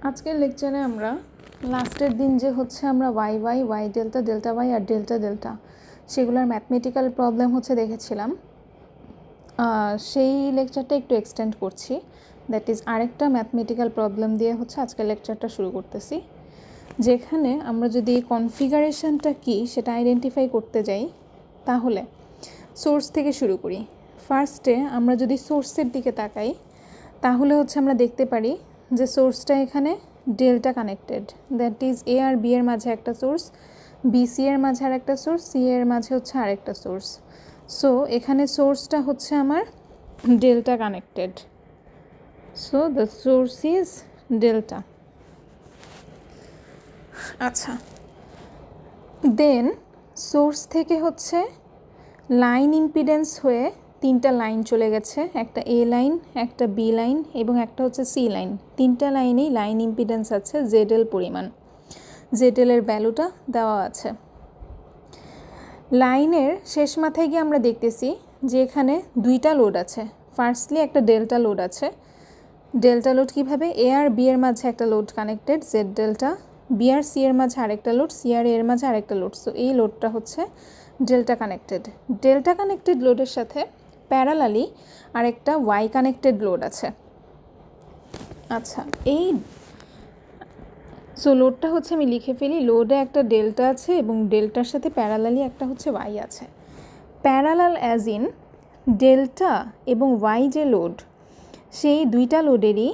আজকের লেকচারে আমরা লাস্টের দিন যে হচ্ছে আমরা Y Y Y delta delta Y আর ডেল্টা ডেল্টা সেগুলোর ম্যাথমেটিক্যাল প্রবলেম হচ্ছে দেখেছিলাম। সেই লেকচারটা একটু এক্সটেন্ড করছি, দ্যাট ইজ আরেকটা ম্যাথমেটিক্যাল প্রবলেম দিয়ে হচ্ছে আজকের লেকচারটা শুরু করতেছি, যেখানে আমরা যদি কনফিগারেশনটা কী সেটা আইডেন্টিফাই করতে যাই তাহলে সোর্স থেকে শুরু করি। ফার্স্টে আমরা যদি সোর্সের দিকে তাকাই তাহলে হচ্ছে আমরা দেখতে পারি যে সোর্সটা এখানে delta connected, that is A আর বি এর মাঝে একটা সোর্স, বি সি এর মাঝে আর একটা সোর্স, সি এর মাঝে হচ্ছে আরেকটা সোর্স। সো এখানে সোর্সটা হচ্ছে আমার delta connected, so the source is delta. আচ্ছা, দেন সোর্স থেকে হচ্ছে লাইন ইম্পিডেন্স হয়ে তিনটা লাইন চলে গেছে, একটা এ লাইন, একটা বি লাইন এবং একটা হচ্ছে সি লাইন। তিনটা লাইনেই লাইন ইম্পিডেন্স আছে জেডএল পরিমাণ, জেডএলের ভ্যালুটা দেওয়া আছে। লাইনের শেষ মাথায় গিয়ে আমরা দেখতেছি যে এখানে দুইটা লোড আছে। ফার্স্টলি একটা ডেল্টা লোড আছে। ডেল্টা লোড কীভাবে? এ আর বি এর মাঝে একটা load connected Z delta, B আর সি এর মাঝে আরেকটা লোড, সি আর এর মাঝে আরেকটা লোড। সো এই লোডটা হচ্ছে ডেল্টা কানেক্টেড। ডেল্টা কানেক্টেড লোডের সাথে প্যারালালি আরেকটা ওয়াই কানেক্টেড লোড আছে। আচ্ছা, এই সো লোডটা হচ্ছে আমি লিখে ফেলি, লোডে একটা ডেল্টা আছে এবং ডেল্টার সাথে প্যারালালি একটা হচ্ছে ওয়াই আছে। প্যারালাল অ্যাজ ইন ডেল্টা এবং ওয়াই যে লোড, সেই দুইটা লোডেরই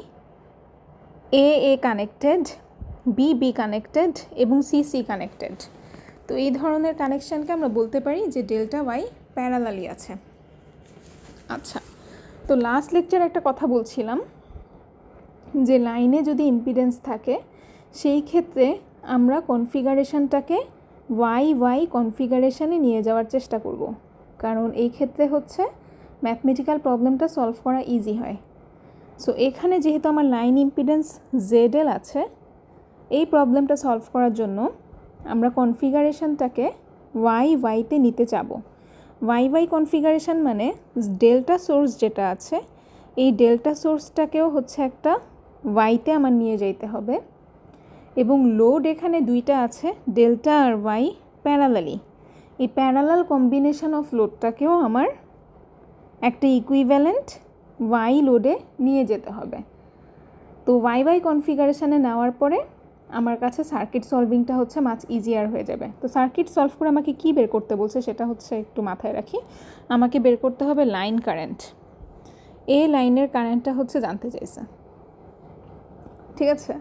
এ কানেক্টেড, বি কানেক্টেড এবং সি কানেক্টেড। তো এই ধরনের কানেকশানকে আমরা বলতে পারি যে ডেল্টা ওয়াই প্যারালালি আছে। আচ্ছা, তো লাস্ট লেকচারে একটা কথা বলছিলাম যে লাইনে যদি ইম্পিডেন্স থাকে সেই ক্ষেত্রে আমরা কনফিগারেশনটাকে ওয়াই ওয়াই কনফিগারেশনে নিয়ে যাওয়ার চেষ্টা করব, কারণ এই ক্ষেত্রে হচ্ছে ম্যাথমেটিক্যাল প্রবলেমটা সলভ করা ইজি হয়। সো এখানে যেহেতু আমার লাইন ইম্পিডেন্স জেডএল আছে, এই প্রবলেমটা সলভ করার জন্য আমরা কনফিগারেশনটাকে ওয়াই ওয়াইতে নিতে যাব। ওয়াই ওয়াই কনফিগারেশন মানে ডেল্টা সোর্স যেটা আছে এই ডেল্টা সোর্সটাকেও হচ্ছে একটা ওয়াইতে আমার নিয়ে যেতে হবে, এবং লোড এখানে দুইটা আছে ডেল্টা আর ওয়াই প্যারালালি। এই প্যারালাল কম্বিনেশন অফ লোডটাকেও আমার একটা ইকুইভ্যালেন্ট ওয়াই লোডে নিয়ে যেতে হবে। তো ওয়াই ওয়াই কনফিগারেশনে নেওয়ার পরে আমার কাছে সার্কিট সলভিংটা হচ্ছে মাচ ইজিয়ার হয়ে যাবে। তো সার্কিট সলভ করে আমাকে কী বের করতে বলছে সেটা হচ্ছে একটু মাথায় রাখি। আমাকে বের করতে হবে লাইন কারেন্ট। এ লাইনের কারেন্টটা হচ্ছে জানতে চাইছে, ঠিক আছে?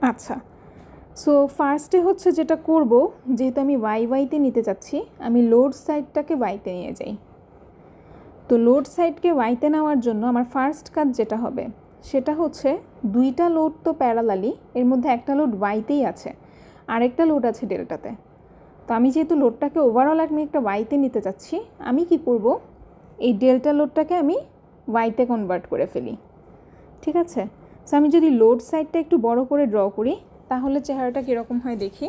আচ্ছা, সো ফার্স্টে হচ্ছে যেটা করব, যেহেতু আমি ওয়াই ওয়াইতে নিতে চাচ্ছি, আমি লোড সাইডটাকে ওয়াইতে নিয়ে যাই। তো লোড সাইডকে ওয়াইতে নেওয়ার জন্য আমার ফার্স্ট কাজ যেটা হবে সেটা হচ্ছে দুইটা লোড তো প্যারালালি, এর মধ্যে একটা লোড ওয়াইতেই আছে, আরেকটা লোড আছে ডেল্টাতে। তো আমি যেহেতু লোডটাকে ওভারঅল আমি একটা ওয়াইতে নিতে চাচ্ছি, আমি কি করব, এই ডেল্টা লোডটাকে আমি ওয়াইতে কনভার্ট করে ফেলি, ঠিক আছে? সো আমি যদি লোড সাইডটা একটু বড় করে ড্র করি তাহলে চেহারাটা কীরকম হয় দেখি।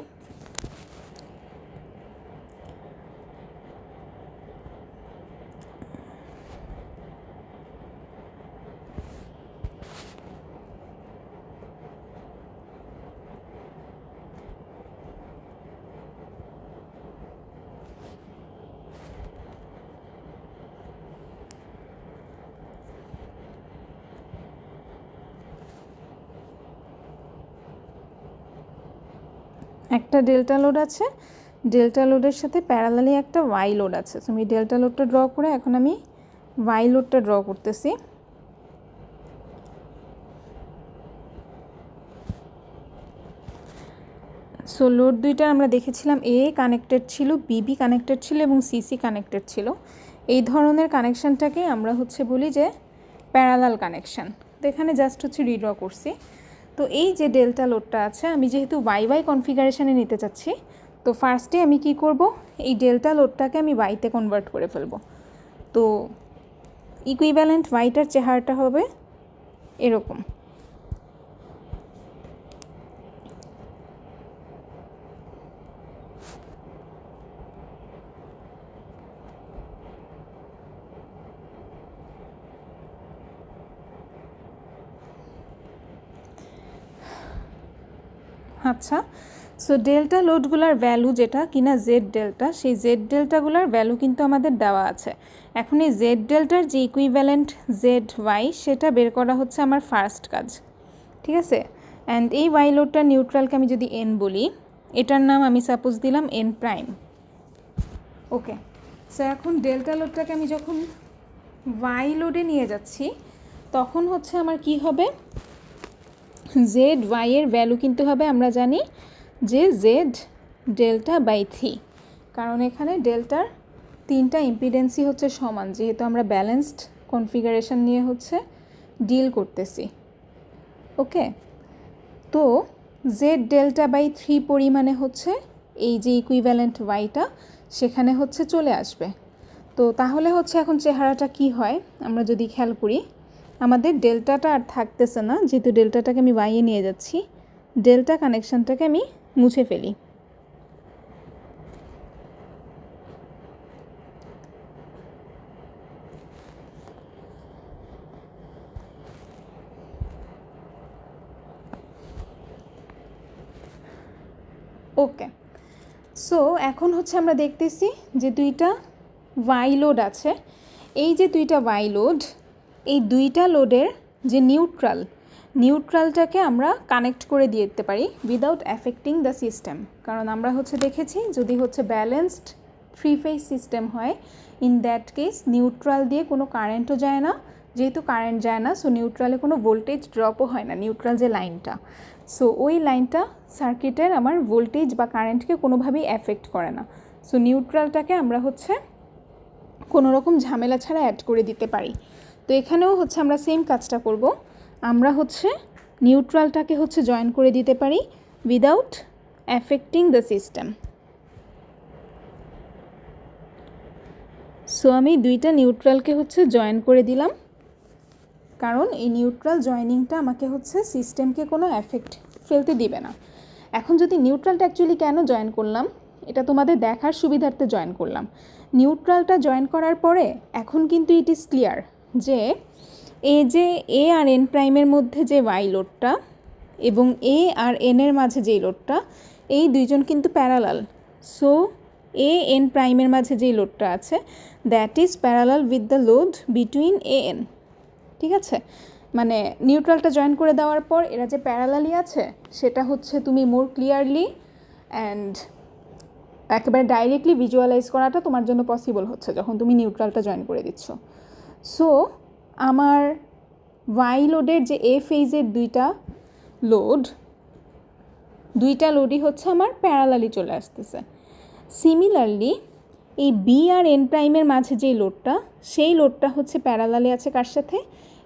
একটা ডেল্টা লোড আছে, ডেল্টা লোডের সাথে প্যারালালি একটা ওয়াই লোড আছে। সো আমি ডেল্টা লোডটা ড্র করে এখন আমি ওয়াই লোডটা ড্র করতেছি। সো লোড দুইটা আমরা দেখেছিলাম এ কানেক্টেড ছিল, বি কানেক্টেড ছিল এবং সি কানেক্টেড ছিল। এই ধরনের কানেকশানটাকে আমরা হচ্ছে বলি যে প্যারালাল কানেকশান। তো এখানে জাস্ট হচ্ছে রিড্র করছি। তো এই যে ডেল্টা লোডটা আছে, আমি যেহেতু ওয়াই ওয়াই কনফিগারেশনে নিতে চাচ্ছি, তো ফার্স্টে আমি কি করব, এই ডেল্টা লোডটাকে আমি ওয়াইতে কনভার্ট করে ফেলবো। তো ইকুইভ্যালেন্ট ওয়াইটার চেহারাটা হবে এরকম। আচ্ছা, সো ডেল্টা লোডগুলার ভ্যালু যেটা কিনা জেড ডেল্টা, সেই জেড ডেল্টাগুলার ভ্যালু কিন্তু আমাদের দেওয়া আছে। এখন এই জেড ডেল্টার যে ইকুইভ্যালেন্ট জেড ওয়াই সেটা বের করা হচ্ছে আমার ফার্স্ট কাজ, ঠিক আছে। অ্যান্ড এই ওয়াই লোডটা নিউট্রালকে আমি যদি এন বলি, এটার নাম আমি সাপোজ দিলাম এন প্রাইম। ওকে, সো এখন ডেল্টা লোডটাকে আমি যখন ওয়াই লোডে নিয়ে যাচ্ছি তখন হচ্ছে আমার কি হবে, জেড ওয়াইয়ের ভ্যালু কিন্তু হবে আমরা জানি যে জেড ডেল্টা বাই 3, কারণ এখানে ডেল্টার তিনটা ইম্পিডেন্সই হচ্ছে সমান, যেহেতু আমরা ব্যালেন্সড কনফিগারেশন নিয়ে হচ্ছে ডিল করতেছি। ওকে, তো জেড ডেল্টা বাই 3 পরিমাণে হচ্ছে এই যে ইকুইভ্যালেন্ট ওয়াইটা সেখানে হচ্ছে চলে আসবে। তো তাহলে হচ্ছে এখন চেহারাটা কি হয় আমরা যদি খেয়াল করি, আমাদের ডেল্টাটা আর থাকতেছে না, যেহেতু ডেল্টাটাকে আমি ওয়াইয়ে নিয়ে যাচ্ছি, ডেল্টা কানেকশানটাকে আমি মুছে ফেলি। ওকে, সো এখন হচ্ছে আমরা দেখতেছি যে দুইটা ওয়াই লোড আছে। এই যে দুইটা ওয়াই লোড, এই দুইটা লোডের যে নিউট্রালটাকে আমরা কানেক্ট করে দিতে পারি উইদাউট অ্যাফেক্টিং দ্য সিস্টেম, কারণ আমরা হচ্ছে দেখেছি যদি হচ্ছে ব্যালেন্সড 3 ফেজ সিস্টেম হয়, ইন দ্যাট কেস নিউট্রাল দিয়ে কোনো কারেন্টও যায় না, যেহেতু কারেন্ট যায় না সো নিউট্রালে কোনো ভোল্টেজ ড্রপও হয় না, নিউট্রাল যে লাইনটা, সো ওই লাইনটা সার্কিটের আমার ভোল্টেজ বা কারেন্টকে কোনোভাবেই অ্যাফেক্ট করে না। সো নিউট্রালটাকে আমরা হচ্ছে কোনো রকম ঝামেলা ছাড়া অ্যাড করে দিতে পারি। তো এখানেও হচ্ছে আমরা সেম কাজটা করব, আমরা হচ্ছে নিউট্রালটাকে হচ্ছে জয়েন করে দিতে পারি without affecting the system. So আমি দুইটা নিউট্রালকে হচ্ছে জয়েন করে দিলাম, কারণ এই নিউট্রাল জয়েনিংটা আমাকে হচ্ছে সিস্টেমকে কোনো এফেক্ট ফেলতে দিবে না। এখন যদি নিউট্রালটা অ্যাকচুয়ালি কেন জয়েন করলাম, এটা তোমাদের দেখার সুবিধার্থে জয়েন করলাম। নিউট্রালটা জয়েন করার পরে এখন কিন্তু ইট ইজ ক্লিয়ার যে এই যে এ আর এন প্রাইমের মধ্যে যে ওয়াই লোডটা এবং এ আর এনের মাঝে যেই লোডটা, এই দুইজন কিন্তু প্যারালাল। সো এ এন প্রাইমের মাঝে যেই লোডটা আছে that is parallel with the load between A N, ঠিক আছে। মানে নিউট্রালটা জয়েন করে দেওয়ার পর এরা যে প্যারালালি আছে সেটা হচ্ছে তুমি মোর ক্লিয়ারলি অ্যান্ড একেবারে ডাইরেক্টলি ভিজুয়ালাইজ করাটা তোমার জন্য পসিবল হচ্ছে যখন তুমি নিউট্রালটা জয়েন করে দিচ্ছ। সো আমার ওয়াই লোডের যে এ ফেজের দুইটা লোডই হচ্ছে আমার প্যারালালি চলে আসতেছে। সিমিলারলি এই বি আর এন প্রাইমের মাঝে যেই লোডটা, সেই লোডটা হচ্ছে প্যারালালি আছে কার সাথে,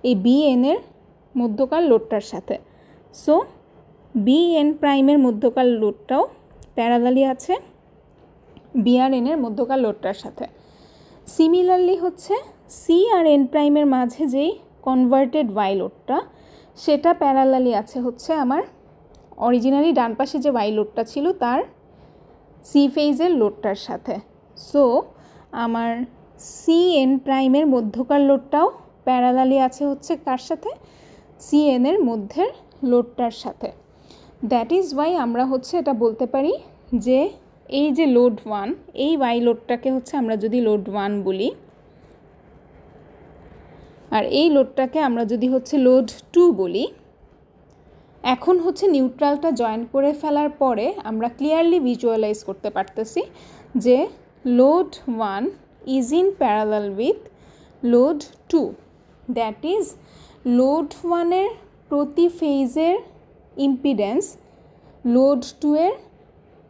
এই বি এনের মধ্যকার লোডটার সাথে। সো বি এন প্রাইমের মধ্যকার লোডটাও প্যারালালি আছে বি আর এনের মধ্যকার লোডটার সাথে। সিমিলারলি হচ্ছে সি আর এন প্রাইমের মাঝে যেই কনভার্টেড ওয়াই লোডটা, সেটা প্যারালালি আছে হচ্ছে আমার অরিজিনালি ডান পাশে যে ওয়াই লোডটা ছিল তার সি ফেজের লোডটার সাথে। সো আমার সি এন প্রাইমের মধ্যকার লোডটাও প্যারালালি আছে হচ্ছে কার সাথে, সি এনের মধ্যের লোডটার সাথে। দ্যাট ইজ ওয়াই আমরা হচ্ছে এটা বলতে পারি যে এই যে লোড 1, এই ওয়াই লোডটাকে হচ্ছে আমরা যদি লোড 1 বলি, আর এই লোডটাকে আমরা যদি হচ্ছে লোড 2 বলি, এখন হচ্ছে নিউট্রালটা জয়েন করে ফেলার পরে আমরা ক্লিয়ারলি ভিজুয়ালাইজ করতে পারতেছি যে load 1 is in parallel with load 2, that is load 1-এর প্রতি ফেজের ইম্পিডেন্স লোড 2-এর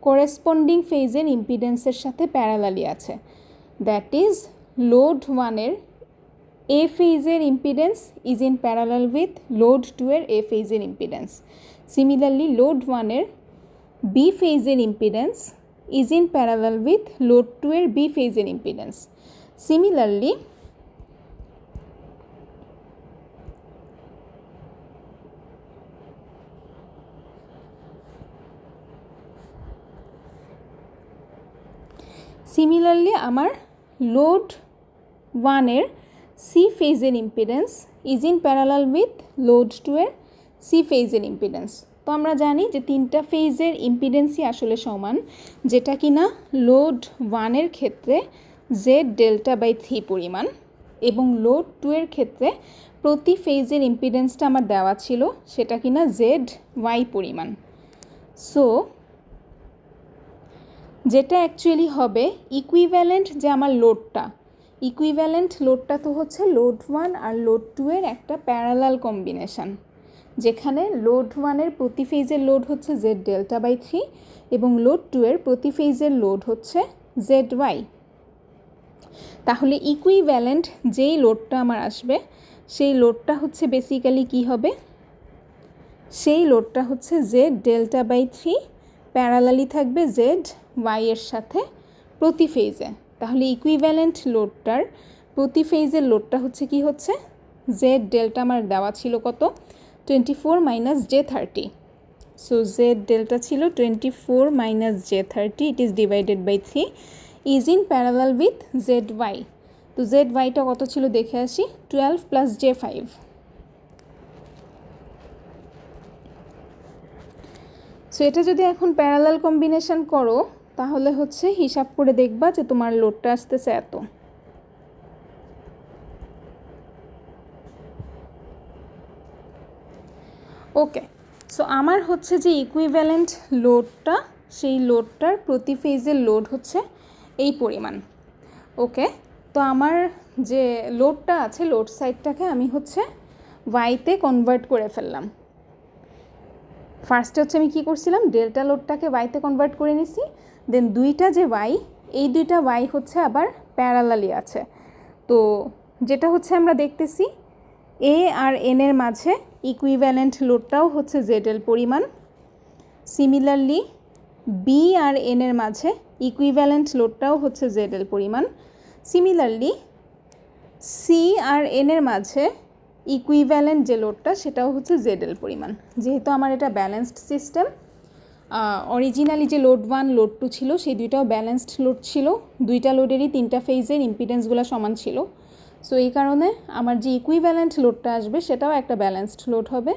করেসপন্ডিং ফেজের ইম্পিডেন্সের সাথে প্যারালালি আছে। দ্যাট ইজ লোড 1-এর এ ফেজের impedance is in parallel with load 2-এর এ ফেজের ইম্পিডেন্স। সিমিলারলি লোড 1-এর বি ফেজের impedance is in parallel with load 2-এর বি ফেজের ইম্পিডেন্স। সিমিলারলি আমার লোড 1-এর সি ফেজের impedance is in parallel with load 2-এর সি ফেজের ইম্পিডেন্স। তো আমরা জানি যে তিনটা ফেজের ইম্পিডেন্সই আসলে সমান, যেটা কিনা লোড 1 এর ক্ষেত্রে জেড ডেল্টা বাই 3 পরিমাণ এবং লোড 2 এর ক্ষেত্রে প্রতি ফেজের ইম্পিডেন্সটা আমার দেওয়া ছিল সেটা কিনা জেড ওয়াই পরিমাণ। সো যেটা অ্যাকচুয়ালি হবে ইকুইভ্যালেন্ট যে আমার লোডটা, ইকুইভ্যালেন্ট লোডটা তো হচ্ছে লোড 1 আর লোড 2 এর একটা প্যারালাল কম্বিনেশন, যেখানে লোড 1 এর প্রতি ফেজের লোড হচ্ছে জেড ডেল্টা বাই 3 এবং লোড 2 এর প্রতি ফেজের লোড হচ্ছে জেড ওয়াই। তাহলে ইকুইভ্যালেন্ট যেই লোডটা আমার আসবে সেই লোডটা হচ্ছে বেসিক্যালি কি হবে, সেই লোডটা হচ্ছে জেড ডেল্টা বাই 3 প্যারালালি থাকবে জেড ওয়াই এর সাথে প্রতি ফেজে। তাহলে ইকুইভ্যালেন্ট লোডটার প্রতি ফেজের লোডটা হচ্ছে কি হচ্ছে জেড ডেল্টা আমার দেওয়া ছিল কত 24 minus J 30। So Z delta ছিল 24 minus J 30, it is divided by 3 is in parallel with Z Y. তো জেড ওয়াইটা কত ছিল দেখে আসি, 12 প্লাস জে 5। সো এটা যদি এখন প্যারালাল কম্বিনেশন করো তাহলে হচ্ছে হিসাব করে দেখবা যে তোমার লোডটা আসতেছে এত। ওকে, সো আমার হচ্ছে যে ইকুইভ্যালেন্ট লোডটা, সেই লোডটার প্রতি ফেজের লোড হচ্ছে এই পরিমাণ। ওকে, তো আমার যে লোডটা আছে লোড সাইডটাকে আমি হচ্ছে ওয়াইতে কনভার্ট করে ফেললাম। ফার্স্টে হচ্ছে আমি কী করছিলাম, ডেল্টা লোডটাকে ওয়াইতে কনভার্ট করে নিছি, দেন দুইটা যে ওয়াই, এই দুইটা ওয়াই হচ্ছে আবার প্যারালালি আছে। তো যেটা হচ্ছে আমরা দেখতেছি এ আর এন এর মাঝে ইকুইভ্যালেন্ট লোডটাও হচ্ছে জেড এল পরিমাণ। সিমিলারলি বি আর এন এর মাঝে ইকুইভ্যালেন্ট লোডটাও হচ্ছে জেড এল পরিমাণ। সিমিলারলি সি আর এন এর মাঝে ইকুইভ্যালেন্ট যে লোডটা সেটাও হচ্ছে জেড এল পরিমাণ। যেহেতু আমার এটা ব্যালেন্সড সিস্টেম, অরিজিনালি যে লোড 1 লোড 2 ছিল সেই দুইটাও ব্যালেন্সড লোড ছিল, দুইটা লোডেরই তিনটা ফেজের ইম্পিডেন্সগুলো সমান ছিল। সো এই কারণে আমার যে ইকুইভ্যালেন্ট লোডটা আসবে সেটাও একটা ব্যালেন্সড লোড হবে,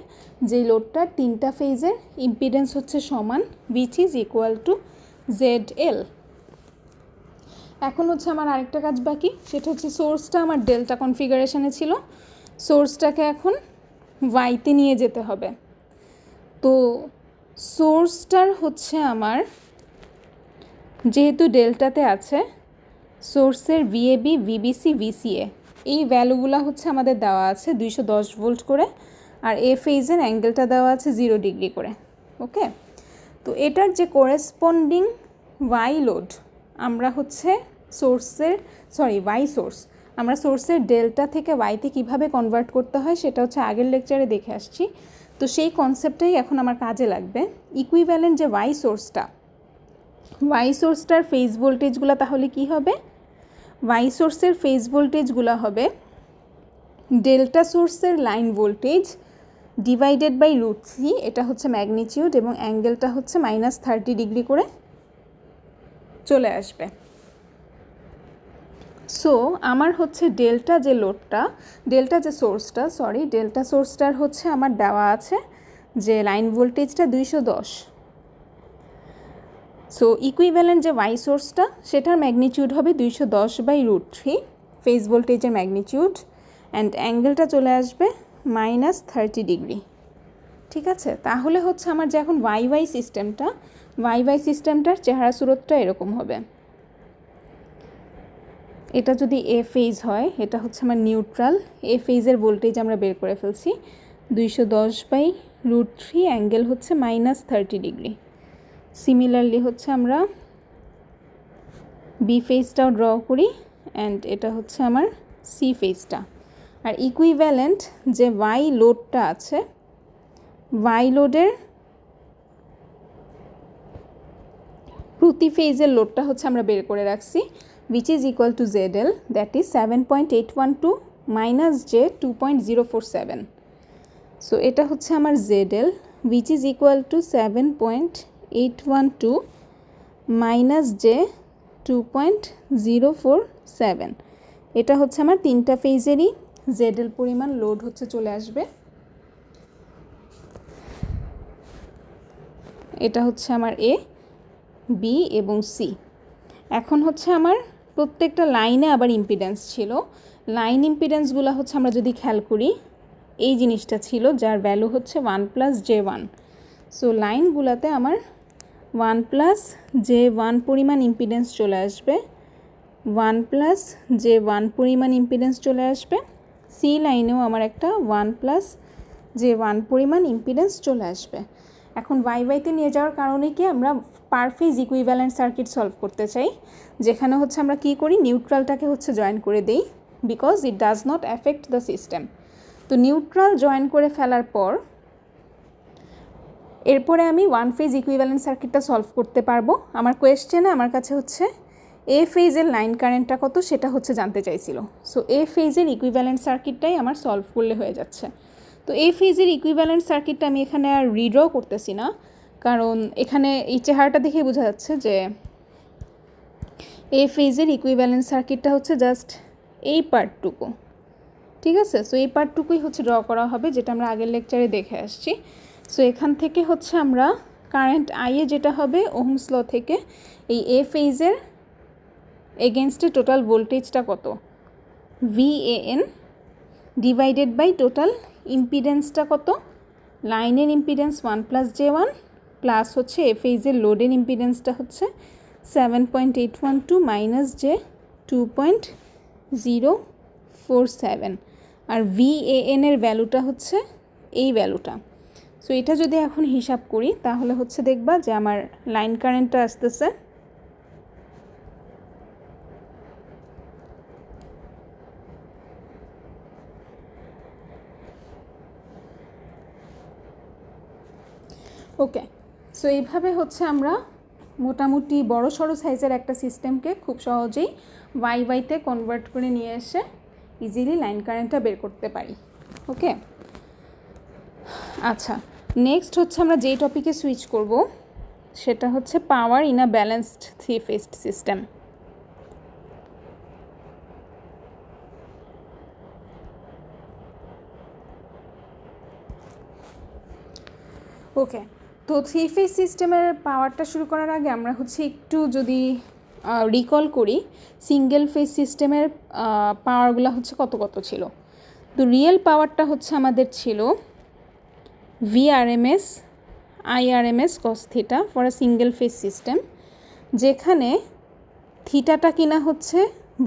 যেই লোডটার তিনটা ফেজের ইম্পিডেন্স হচ্ছে সমান, which is equal to Z এল। এখন হচ্ছে আমার আরেকটা কাজ বাকি, সেটা হচ্ছে সোর্সটা আমার ডেল্টা কনফিগারেশনে ছিল, সোর্সটাকে এখন ওয়াইতে নিয়ে যেতে হবে। তো সোর্সটার হচ্ছে আমার যেহেতু ডেল্টাতে আছে, সোর্সের ভিএবি, ভিবিসি, ভিসিএ এই ভ্যালুগুলো হচ্ছে আমাদের দেওয়া আছে 210 ভোল্ট করে, আর এ ফেজের অ্যাঙ্গেলটা দেওয়া আছে 0 ডিগ্রি করে। ওকে, তো এটার যে করেসপন্ডিং ওয়াই লোড আমরা হচ্ছে ওয়াই সোর্স আমরা সোর্সের ডেল্টা থেকে ওয়াইতে কীভাবে কনভার্ট করতে হয় সেটা হচ্ছে আগের লেকচারে দেখে আসছি। তো সেই কনসেপ্টটাই এখন আমার কাজে লাগবে। ইকুইভ্যালেন্ট যে ওয়াই সোর্সটার ফেজ ভোল্টেজগুলো তাহলে কি হবে, ওয়াই সোর্সের ফেজ ভোল্টেজগুলো হবে ডেল্টা সোর্সের লাইন ভোল্টেজ ডিভাইডেড বাই √3, এটা হচ্ছে ম্যাগনিটিউড এবং অ্যাঙ্গেলটা হচ্ছে -30 ডিগ্রি করে চলে আসবে। সো আমার হচ্ছে ডেল্টা সোর্সটার হচ্ছে আমার দেওয়া আছে যে লাইন ভোল্টেজটা 210। সো ইকুইভ্যালেন্ট যে ওয়াই সোর্সটা সেটার ম্যাগনিটিউড হবে 210 বাই √3 ফেজ ভোল্টেজের ম্যাগনিটিউড, অ্যান্ড অ্যাঙ্গেলটা চলে আসবে -30 ডিগ্রি। ঠিক আছে, তাহলে হচ্ছে আমার যে এখন ওয়াই সিস্টেমটার চেহারা সুরতটা এরকম হবে। এটা যদি এ ফেজ হয়, এটা হচ্ছে আমার নিউট্রাল, এ ফেজের ভোল্টেজ আমরা বের করে ফেলছি 210 বাই √3, অ্যাঙ্গেল হচ্ছে -30 ডিগ্রি। সিমিলারলি হচ্ছে আমরা বি ফেজটাও ড্র করি, অ্যান্ড এটা হচ্ছে আমার সি ফেজটা। আর ইকুইভ্যালেন্ট যে ওয়াই লোডটা আছে, ওয়াই লোডের প্রতি ফেজের লোডটা হচ্ছে আমরা বের করে রাখছি, which is equal to ZL, that is 7.812 minus J 2.047. So এটা হচ্ছে আমার ZL, which is equal to 7.812 minus J 2.047. এটা হচ্ছে আমার তিনটা ফেজেরই ZL পরিমাণ লোড হচ্ছে চলে আসবে। এটা হচ্ছে আমার এ, বি এবং সি। এখন হচ্ছে আমার প্রত্যেকটা লাইনে আবার ইম্পিডেন্স ছিল। লাইন ইম্পিডেন্সগুলো হচ্ছে আমরা যদি খেয়াল করি, এই জিনিসটা ছিল যার ভ্যালু হচ্ছে 1+J1। সো লাইনগুলোতে আমার 1+J1 পরিমাণ ইম্পিডেন্স চলে আসবে, 1+J1 পরিমাণ ইম্পিডেন্স চলে আসবে। সি লাইনেও আমার একটা 1+J1 পরিমাণ ইম্পিডেন্স চলে আসবে। এখন ওয়াইতে নিয়ে যাওয়ার কারণে কি আমরা পার ফেজ ইকুইভ্যালেন্ট সার্কিট সলভ করতে চাই, যেখানে হচ্ছে আমরা কি করি, নিউট্রালটাকে হচ্ছে জয়েন করে দেই, because it does not affect the system. তো নিউট্রাল জয়েন করে ফেলার পর এরপরে আমি ওয়ান ফেজ ইকুইভ্যালেন্ট সার্কিটটা সলভ করতে পারবো। আমার কোয়েশ্চেনে আমার কাছে হচ্ছে এ ফেজের লাইন কারেন্টটা কত সেটা হচ্ছে জানতে চাইছিল। সো এ ফেজের ইকুইভ্যালেন্ট সার্কিটটাই আমার সলভ করলে হয়ে যাচ্ছে। তো এ ফেজের ইকুইভ্যালেন্ট সার্কিটটা আমি এখানে আর রিড্র করতেছি না, কারণ এখানে এই চেহারাটা দেখে বোঝা যাচ্ছে যে এ ফেজের ইকুইভ্যালেন্ট সার্কিটটা হচ্ছে জাস্ট এই পার্টটুকু, ঠিক আছে। সো এই পার্টটুকুই হচ্ছে ড্র করা হবে, যেটা আমরা আগের লেকচারে দেখে আসছি। সো এখান থেকে হচ্ছে আমরা কারেন্ট আইয়ে যেটা হবে ওহমস ল থেকে, এই এ ফেজের এগেনস্টে টোটাল ভোল্টেজটা কত, VAN ডিভাইডেড বাই টোটাল ইম্পিডেন্সটা কত, লাইনের ইম্পিডেন্স 1+J1 প্লাস হচ্ছে এ ফেজের লোডের ইম্পিডেন্সটা হচ্ছে 7.812 মাইনাস যে 2.047, আর VAN এর ভ্যালুটা হচ্ছে এই ভ্যালুটা। সো এটা যদি এখন হিসাব করি তাহলে হচ্ছে দেখবা যে আমার লাইন কারেন্টটা আসতেছে ওকে। সো এইভাবে হচ্ছে আমরা মোটামুটি বড় সড়ো সাইজের একটা সিস্টেমকে খুব সহজেই ওয়াইতে কনভার্ট করে নিয়ে এসে ইজিলি লাইন কারেন্টটা বের করতে পারি। ওকে, আচ্ছা, নেক্সট হচ্ছে আমরা যেই টপিকে সুইচ করব সেটা হচ্ছে power in a balanced three phased system. Okay, তো থ্রি ফেজ সিস্টেমের পাওয়ারটা শুরু করার আগে আমরা হচ্ছে একটু যদি রিকল করি সিঙ্গেল ফেজ সিস্টেমের পাওয়ারগুলো হচ্ছে কত কত ছিল। তো রিয়েল পাওয়ারটা হচ্ছে আমাদের ছিল VRMS IRMS cos theta for a single phase system, যেখানে থিটাটা কিনা হচ্ছে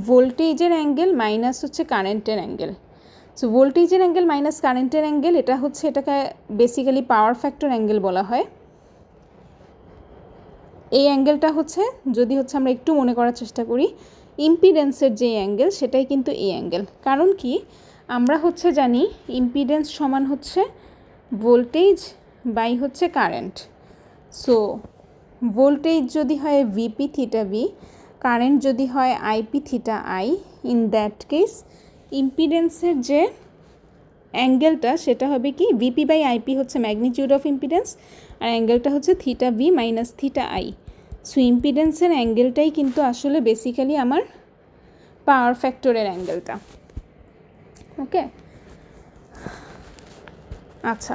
ভোল্টেজের অ্যাঙ্গেল মাইনাস হচ্ছে কারেন্টের অ্যাঙ্গেল। সো ভোল্টেজের অ্যাঙ্গেল মাইনাস কারেন্টের অ্যাঙ্গেল, এটা হচ্ছে এটাকে বেসিক্যালি পাওয়ার ফ্যাক্টর অ্যাঙ্গেল বলা হয়। এই অ্যাঙ্গেলটা হচ্ছে যদি হচ্ছে আমরা একটু মনে করার চেষ্টা করি, ইম্পিডেন্সের যে অ্যাঙ্গেল সেটাই কিন্তু এই অ্যাঙ্গেল। কারণ কি, আমরা হচ্ছে জানি ইম্পিডেন্স সমান হচ্ছে ভোল্টেজ বাই হচ্ছে কারেন্ট। সো ভোল্টেজ যদি হয় ভিপি থিটা ভি, কারেন্ট যদি হয় IP theta I, in that case ইম্পিডেন্সের যে অ্যাঙ্গেলটা সেটা হবে কি, ভিপি বাই আইপি হচ্ছে ম্যাগনিটিউড অফ ইম্পিডেন্স, আর অ্যাঙ্গেলটা হচ্ছে theta V minus theta I. So ইম্পিডেন্সের অ্যাঙ্গেলটাই কিন্তু আসলে বেসিক্যালি আমার পাওয়ার ফ্যাক্টরের অ্যাঙ্গেলটা। ওকে, আচ্ছা,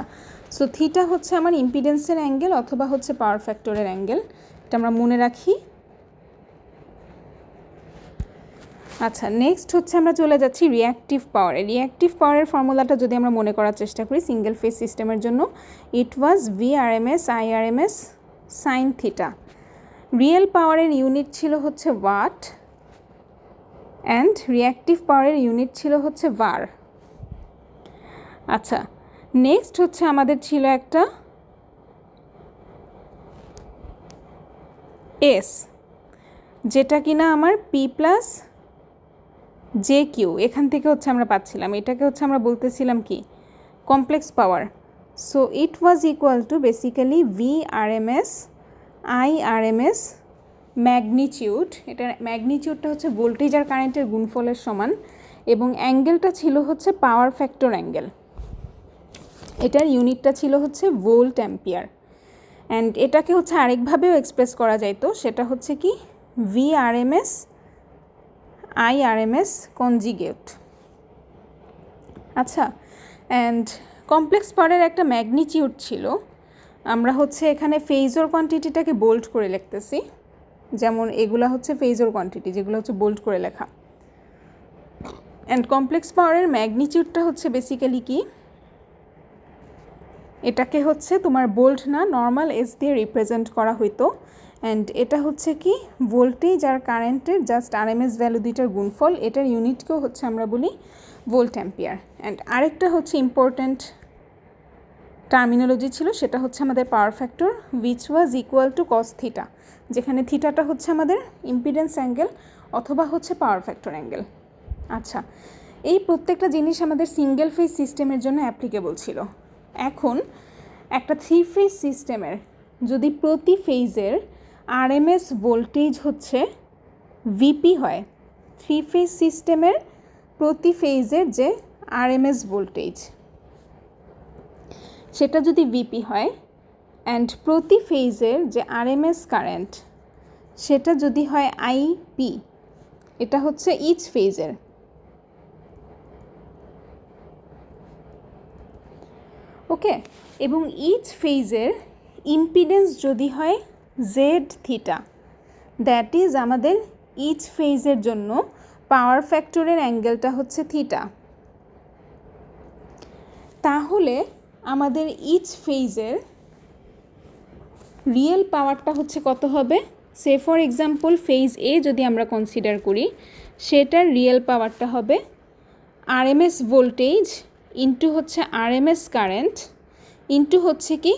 সো থিটা হচ্ছে আমার ইম্পিডেন্সের অ্যাঙ্গেল অথবা হচ্ছে পাওয়ার ফ্যাক্টরের অ্যাঙ্গেল, এটা আমরা মনে রাখি। আচ্ছা, নেক্সট হচ্ছে আমরা চলে যাচ্ছি রিঅ্যাক্টিভ পাওয়ারে। রিঅ্যাক্টিভ পাওয়ারের ফর্মুলাটা যদি আমরা মনে করার চেষ্টা করি সিঙ্গেল ফেজ সিস্টেমের জন্য, ইট ওয়াজ VRMS IRMS sine theta. Real পাওয়ারের ইউনিট ছিল হচ্ছে ওয়াট অ্যান্ড রিঅ্যাক্টিভ পাওয়ারের ইউনিট ছিল হচ্ছে var। আচ্ছা, নেক্সট হচ্ছে আমাদের ছিল একটা এস, যেটা কিনা আমার P প্লাস JQ এখান থেকে হচ্ছে আমরা পাচ্ছিলাম, এটাকে হচ্ছে আমরা বলতেছিলাম কি, complex power. So it was equal two basically VRMS IRMS magnitude. এটার ম্যাগনিটিউডটা হচ্ছে ভোল্টেজ আর কারেন্টের গুণফলের সমান, এবং অ্যাঙ্গেলটা ছিল হচ্ছে পাওয়ার ফ্যাক্টর অ্যাঙ্গেল। এটার ইউনিটটা ছিল হচ্ছে ভোল্ট অ্যাম্পিয়ার। অ্যান্ড এটাকে হচ্ছে আরেকভাবেও এক্সপ্রেস করা যাইতো, সেটা হচ্ছে কি VRMS IRMS কনজিগেট। আচ্ছা, অ্যান্ড কমপ্লেক্স পাওয়ারের একটা ম্যাগনিটিউড ছিল, আমরা হচ্ছে এখানে ফেজর কোয়ান্টিটিটাকে বোল্ড করে লিখতেছি, যেমন এগুলা হচ্ছে ফেজর কোয়ান্টিটি যেগুলো হচ্ছে বোল্ড করে লেখা। অ্যান্ড কমপ্লেক্স পাওয়ারের ম্যাগনিটিউডটা হচ্ছে বেসিক্যালি কি, এটাকে হচ্ছে তোমার বোল্ড না নর্মাল এস দিয়ে রিপ্রেজেন্ট করা হইতো। অ্যান্ড এটা হচ্ছে কি ভোল্টেজ আর কারেন্টের জাস্ট আরএমএস ভ্যালু দুইটার গুণফল, এটার ইউনিটকেও হচ্ছে আমরা বলি ভোল্ট অ্যাম্পিয়ার। অ্যান্ড আরেকটা হচ্ছে ইম্পর্ট্যান্ট টার্মিনোলজি ছিল, সেটা হচ্ছে আমাদের power factor which was equal to cos theta, যেখানে থিটাটা হচ্ছে আমাদের ইম্পিডেন্স অ্যাঙ্গেল অথবা হচ্ছে পাওয়ার ফ্যাক্টর অ্যাঙ্গেল। আচ্ছা, এই প্রত্যেকটা জিনিস আমাদের সিঙ্গেল ফেজ সিস্টেমের জন্য অ্যাপ্লিকেবল ছিল। এখন একটা 3 ফেজ সিস্টেমের যদি প্রতি ফেজের আরএমএস ভোল্টেজ হচ্ছে ভিপি হয়, 3 ফেজ সিস্টেমের প্রতি ফেজের যে আরএমএস ভোল্টেজ সেটা যদি ভিপি হয়, অ্যান্ড প্রতি ফেজের যে আরএমএস কারেন্ট সেটা যদি হয় আইপি, এটা হচ্ছে ইচ ফেজের, ওকে, এবং ইচ ফেজের ইম্পিডেন্স যদি হয় জেড থিটা, দ্যাট ইজ আমাদের ইচ ফেজের জন্য পাওয়ার ফ্যাক্টরের অ্যাঙ্গেলটা হচ্ছে থিটা। তাহলে আমাদের ইচ ফেজের রিয়েল পাওয়ারটা হচ্ছে কত হবে? সে ফর এক্সাম্পল ফেজ এ যদি আমরা কনসিডার করি, সেটার রিয়েল পাওয়ারটা হবে আরএমএস ভোল্টেজ ইন্টু হচ্ছে আরএমএস কারেন্ট ইন্টু হচ্ছে কি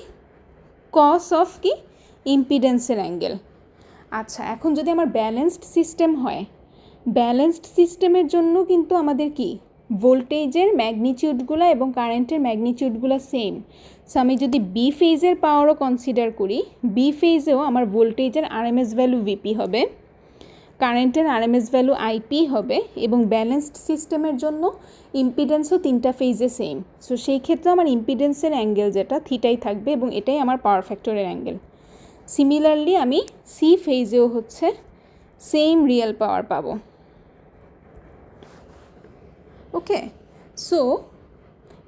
কস অফ কি ইম্পিডেন্সের অ্যাঙ্গেল। আচ্ছা, এখন যদি আমার ব্যালেন্সড সিস্টেম হয়, ব্যালেন্সড সিস্টেমের জন্য কিন্তু আমাদের কি ভোল্টেজের ম্যাগনিটিউডগুলো এবং কারেন্টের ম্যাগনিটিউডগুলো সেম। সো আমি যদি বি ফেজের পাওয়ারও কনসিডার করি, বি ফেজেও আমার ভোল্টেজের আরএমএস ভ্যালু ভিপি হবে, কারেন্টের আরএমএস ভ্যালু আইপি হবে, এবং ব্যালেন্সড সিস্টেমের জন্য ইম্পিডেন্সও 3টা ফেজে সেম। সো সেই ক্ষেত্রে আমার ইম্পিডেন্সের অ্যাঙ্গেল যেটা থিটাই থাকবে এবং এটাই আমার পাওয়ার ফ্যাক্টরের অ্যাঙ্গেল। সিমিলারলি আমি সি ফেজেও হচ্ছে সেম রিয়েল পাওয়ার পাবো। ওকে, সো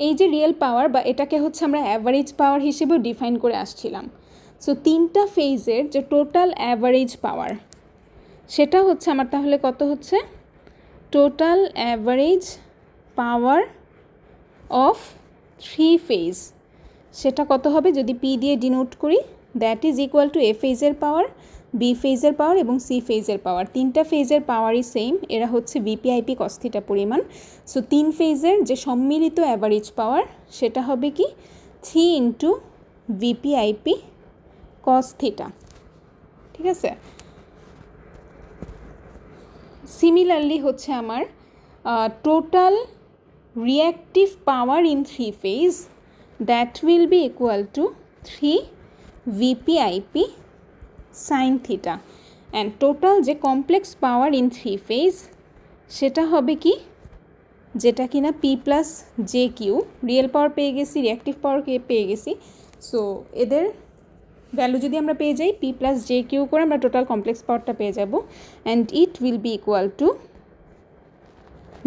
এই যে রিয়েল পাওয়ার বা এটাকে হচ্ছে আমরা অ্যাভারেজ পাওয়ার হিসেবেও ডিফাইন করে আসছিলাম। সো 3টা ফেজের যে টোটাল অ্যাভারেজ পাওয়ার সেটা হচ্ছে আমার তাহলে কত হচ্ছে, total average power of 3 phase, সেটা কত হবে যদি পি দিয়ে ডিনোট করি, দ্যাট ইজ ইকুয়াল টু এ ফেজের পাওয়ার, বি ফেজের পাওয়ার এবং সি ফেজের পাওয়ার। 3টা ফেজের পাওয়ারই সেম, এরা হচ্ছে ভিপিআইপি কস থিটা পরিমাণ। সো 3 ফেজের যে সম্মিলিত অ্যাভারেজ পাওয়ার সেটা হবে কি 3 ইন্টু ভিপিআইপি কস থিটা, ঠিক আছে। সিমিলারলি হচ্ছে আমার total reactive power in 3 phase, that will be equal to 3 V P I P sine theta, and total যে কমপ্লেক্স পাওয়ার ইন 3 ফেজ সেটা হবে কি, যেটা কিনা P plus J Q, real power পেয়ে গেছি, রিঅ্যাক্টিভ পাওয়ার পেয়ে গেছি। সো এদের ভ্যালু যদি আমরা পেয়ে যাই পি প্লাস জে কিউ করে আমরা টোটাল কমপ্লেক্স পাওয়ারটা পেয়ে যাব, and it will be equal to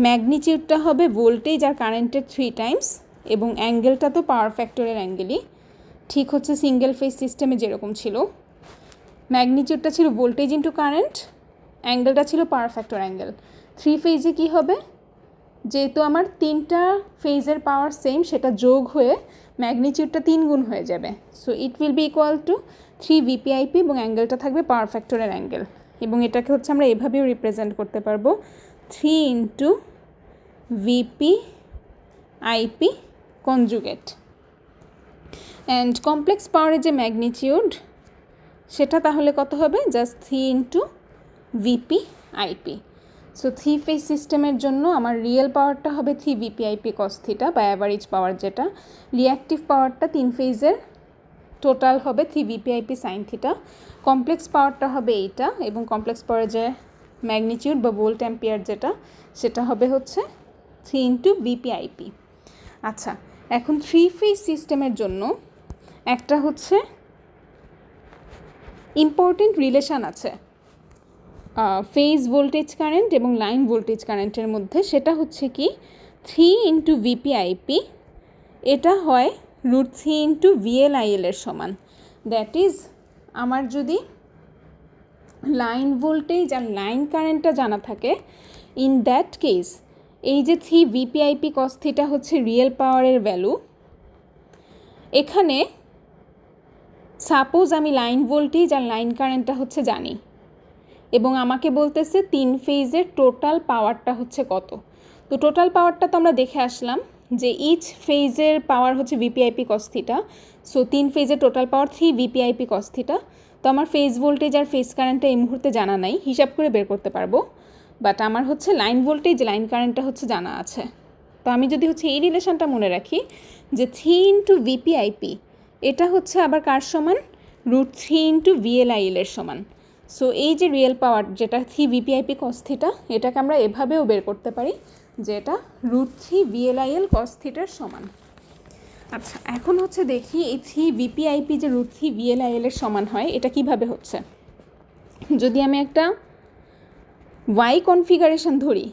ম্যাগনিটিউডটা হবে ভোল্টেজ আর কারেন্টের 3 টাইমস, এবং অ্যাঙ্গেলটা তো পাওয়ার ফ্যাক্টরের অ্যাঙ্গেলই, ঠিক হচ্ছে সিঙ্গেল ফেজ সিস্টেমে যেরকম ছিল। ম্যাগনিটিউডটা ছিল ভোল্টেজ ইন্টু কারেন্ট, অ্যাঙ্গেলটা ছিল পাওয়ার ফ্যাক্টর অ্যাঙ্গেল। 3 ফেজে কী হবে, যেহেতু আমার 3টা ফেজের পাওয়ার সেম, সেটা যোগ হয়ে ম্যাগনিটিউডটা 3 গুণ হয়ে যাবে। So it will be equal to 3 VVIP এবং অ্যাঙ্গেলটা থাকবে পাওয়ার ফ্যাক্টরের অ্যাঙ্গেল, এবং এটাকে হচ্ছে আমরা এভাবেও রিপ্রেজেন্ট করতে পারবো 3 into VVIP conjugate. And complex পাওয়ারের যে ম্যাগনিটিউড সেটা তাহলে কত হবে, just 3 into VVIP. So 3 phase সিস্টেমের জন্য আমার রিয়েল পাওয়ারটা হবে 3 ভিপিআইপি কস থিটা বা অ্যাভারেজ পাওয়ার যেটা, রিঅ্যাক্টিভ পাওয়ারটা 3 ফেজের টোটাল হবে 3 ভিপিআইপি সাইন থিটা, কমপ্লেক্স পাওয়ারটা হবে এইটা, এবং কমপ্লেক্স পাওয়ার যে ম্যাগনিটিউড বা ভোল্ট অ্যাম্পিয়ার যেটা সেটা হবে হচ্ছে 3 ইন্টু ভিপিআইপি। আচ্ছা, এখন 3 ফেজ সিস্টেমের জন্য একটা হচ্ছে ইম্পর্টেন্ট রিলেশান আছে ফেজ ভোল্টেজ কারেন্ট এবং লাইন ভোল্টেজ কারেন্টের মধ্যে, সেটা হচ্ছে কি 3 ইন্টু ভিপিআইপি, এটা হয় √3 ইন্টু VLIL এর সমান। দ্যাট ইজ আমার যদি লাইন ভোল্টেজ আর লাইন কারেন্টটা জানা থাকে, ইন দ্যাট কেস এই যে 3 VPIP cos θ হচ্ছে রিয়েল পাওয়ারের ভ্যালু। এখানে সাপোজ আমি লাইন ভোল্টেজ আর লাইন কারেন্টটা হচ্ছে জানি, এবং আমাকে বলতেছে 3 ফেজের টোটাল পাওয়ারটা হচ্ছে কত। তো টোটাল পাওয়ারটা তো আমরা দেখে আসলাম যে ইচ ফেজের পাওয়ার হচ্ছে VPIP cos θ। সো 3 ফেজের টোটাল পাওয়ার 3 VPIP cos θ। তো আমার ফেজ ভোল্টেজ আর ফেজ কারেন্টটা এই মুহূর্তে জানা নাই, হিসাব করে বের করতে পারবো, বাট আমার হচ্ছে লাইন ভোল্টেজ লাইন কারেন্টটা হচ্ছে জানা আছে। তো আমি যদি হচ্ছে এই রিলেশনটা মনে রাখি যে 3 ইন্টু VPIP এটা হচ্ছে আবার কার সমান, √3 ইন্টু VLIL এর সমান। সো এই যে রিয়েল পাওয়ার যেটা 3 VPIP cos θ, এটাকে আমরা এভাবেও বের করতে পারি যে এটা √3 VLIL cos θ এর সমান। আচ্ছা, এখন হচ্ছে দেখি এই 3 VPIP যে √3 VLIL এর সমান হয় এটা কিভাবে হচ্ছে। যদি আমি একটা Y কনফিগারেশন ধরি,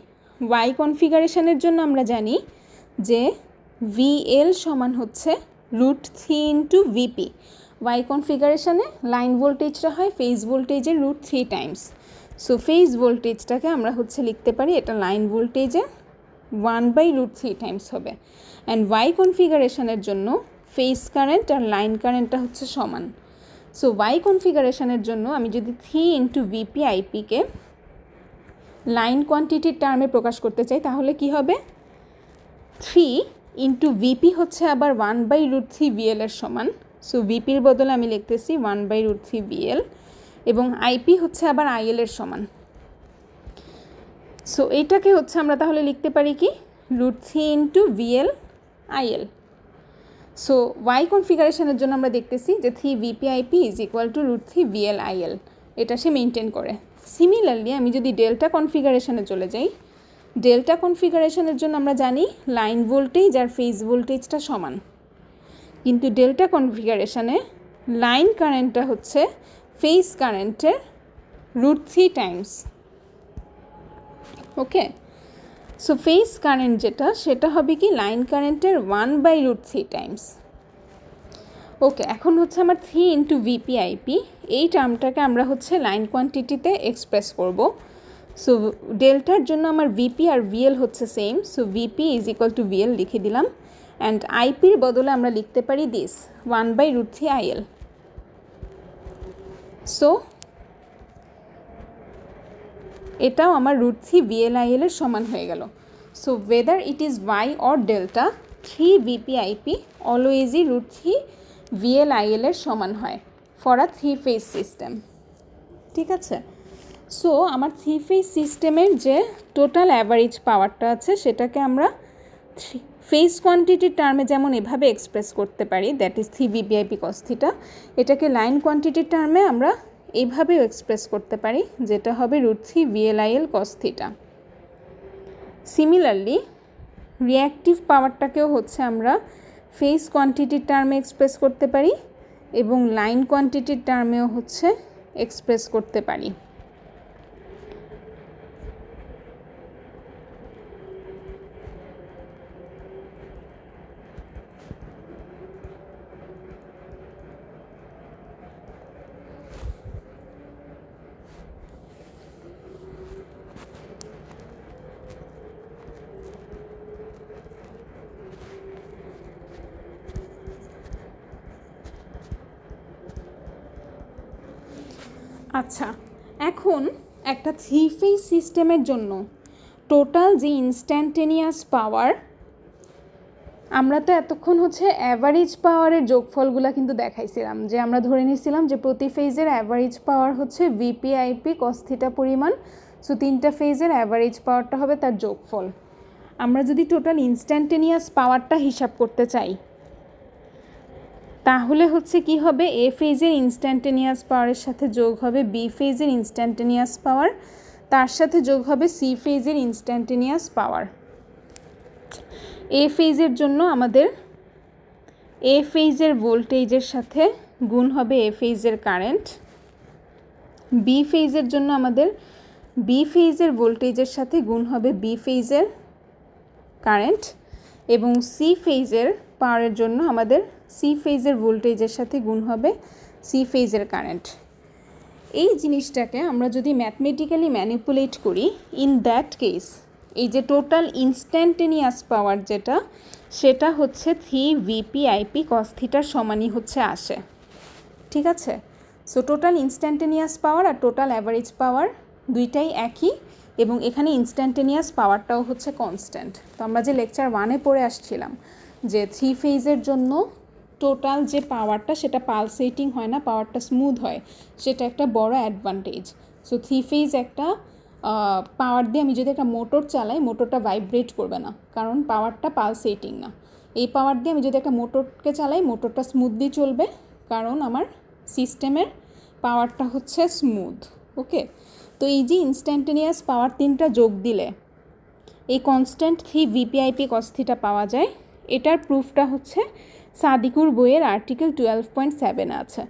Y কনফিগারেশনের জন্য আমরা জানি যে VL সমান হচ্ছে √3 ইন্টু VP। Y কনফিগারেশনে লাইন ভোল্টেজটা হয় ফেজ ভোল্টেজের √3 টাইমস। সো ফেজ ভোল্টেজটাকে আমরা হচ্ছে লিখতে পারি এটা লাইন ভোল্টেজের 1/√3 টাইমস হবে। অ্যান্ড Y কনফিগারেশনের জন্য ফেজ কারেন্ট আর লাইন কারেন্টটা হচ্ছে সমান। সো Y কনফিগারেশনের জন্য আমি যদি 3 ইন্টু VPIPকে লাইন কোয়ান্টিটির টার্মে প্রকাশ করতে চাই তাহলে কি হবে, 3 ইন্টু VP হচ্ছে আবার 1/√3 VL এর সমান। সো VPর বদলে আমি লিখতেছি 1/√3 VL, এবং IP হচ্ছে আবার IL এর সমান। সো এইটাকে হচ্ছে আমরা তাহলে লিখতে পারি কি √3 into VL IL। So Y কনফিগারেশনের জন্য আমরা দেখতেছি যে 3 VPIP is equal to √3 VL IL, এটা সে মেনটেন করে। সিমিলারলি আমি যদি ডেল্টা কনফিগারেশনে চলে যাই, ডেল্টা কনফিগারেশনের জন্য আমরা জানি লাইন ভোল্টেজ আর ফেজ ভোল্টেজটা সমান, কিন্তু ডেল্টা কনফিগারেশনে লাইন কারেন্টটা হচ্ছে ফেজ কারেন্টের √3 টাইমস। ওকে, সো ফেজ কারেন্ট যেটা সেটা হবে কি লাইন কারেন্টের 1/√3 টাইমস। ওকে, এখন হচ্ছে আমার 3 ইন্টু VPIP এই টার্মটাকে আমরা হচ্ছে লাইন কোয়ান্টিটিতে এক্সপ্রেস করব। সো ডেল্টার জন্য আমার VP আর VL হচ্ছে same, so VP is equal to VL লিখে দিলাম। অ্যান্ড IPর বদলে আমরা লিখতে পারি দিস 1/√3 IL। সো এটাও আমার √3 VLIL এর সমান হয়ে গেল। So weather it is Y or delta, 3 VPIP অলওয়েজই √3 VLIL এর সমান হয় ফর আ 3 ফেজ সিস্টেম। ঠিক আছে, সো আমার 3 ফেজ সিস্টেমের যে টোটাল অ্যাভারেজ পাওয়ারটা আছে সেটাকে আমরা ফেজ কোয়ান্টিটির টার্মে যেমন এভাবে এক্সপ্রেস করতে পারি, দ্যাট ইজ 3 VPIP cos θ, এটাকে লাইন কোয়ান্টিটির টার্মে আমরা এইভাবেও এক্সপ্রেস করতে পারি, যেটা হবে √3 VLIL cos θ। সিমিলারলি রিঅ্যাক্টিভ পাওয়ারটাকেও হচ্ছে আমরা ফেজ কোয়ান্টিটির টার্মে এক্সপ্রেস করতে পারি এবং লাইন কোয়ান্টিটির টার্মেও হচ্ছে এক্সপ্রেস করতে পারি। আচ্ছা, এখন একটা 3 ফেজ সিস্টেমের জন্য টোটাল যে ইনস্ট্যান্টেনিয়াস পাওয়ার, আমরা তো এতক্ষণ হচ্ছে অ্যাভারেজ পাওয়ারের যোগফলগুলো কিন্তু দেখাইছিলাম, যে আমরা ধরে নিয়েছিলাম যে প্রতি ফেজের অ্যাভারেজ পাওয়ার হচ্ছে VPIP cos θ পরিমাণ। সো 3টা ফেজের অ্যাভারেজ পাওয়ারটা হবে তার যোগফল। আমরা যদি টোটাল ইনস্ট্যান্টেনিয়াস পাওয়ারটা হিসাব করতে চাই তাহলে হচ্ছে কি হবে, এ ফেজের ইনস্ট্যান্টেনিয়াস পাওয়ারের সাথে যোগ হবে বি ফেজের ইনস্ট্যান্টেনিয়াস পাওয়ার, তার সাথে যোগ হবে সি ফেজের ইনস্ট্যান্টেনিয়াস পাওয়ার। এ ফেজের জন্য আমাদের এ ফেজের ভোল্টেজের সাথে গুণ হবে এ ফেজের কারেন্ট, বি ফেজের জন্য আমাদের বি ফেজের ভোল্টেজের সাথে গুণ হবে বি ফেজের কারেন্ট, এবং সি ফেজের পাওয়ারের জন্য আমাদের সি ফেজের ভোল্টেজের সাথে গুণ হবে সি ফেজের কারেন্ট। এই জিনিসটাকে আমরা যদি ম্যাথমেটিক্যালি ম্যানিপুলেট করি, ইন দ্যাট কেস এই যে টোটাল ইনস্ট্যান্টেনিয়াস পাওয়ার যেটা, সেটা হচ্ছে 3 VP/IP cos থিটার সমানই হচ্ছে আসে। ঠিক আছে, সো টোটাল ইনস্ট্যান্টেনিয়াস পাওয়ার আর টোটাল অ্যাভারেজ পাওয়ার দুইটাই একই, এবং এখানে ইনস্ট্যান্টেনিয়াস পাওয়ারটাও হচ্ছে কনস্ট্যান্ট। তো আমরা যে লেকচার 1-এ পড়ে আসছিলাম যে 3 ফেজের জন্য টোটাল যে পাওয়ারটা সেটা পালসেটিং হয় না, পাওয়ারটা স্মুথ হয়, সেটা একটা বড় অ্যাডভান্টেজ। সো 3 ফেজ একটা পাওয়ার দিয়ে আমি যদি একটা মোটর চালাই, মোটরটা ভাইব্রেট করবে না, কারণ পাওয়ারটা পালসেটিং না। এই পাওয়ার দিয়ে আমি যদি একটা মোটরকে চালাই, মোটরটা স্মুথলি চলবে, কারণ আমার সিস্টেমের পাওয়ারটা হচ্ছে স্মুথ। ওকে, তো এই যে ইনস্ট্যান্টেনিয়াস পাওয়ার তিনটা যোগ দিলে এই কনস্ট্যান্ট 3 VP/IP cos থিটা পাওয়া যায়। এটার প্রুফটা হচ্ছে সাদিকুর বইয়ের আর্টিকেল 12.7 আছে।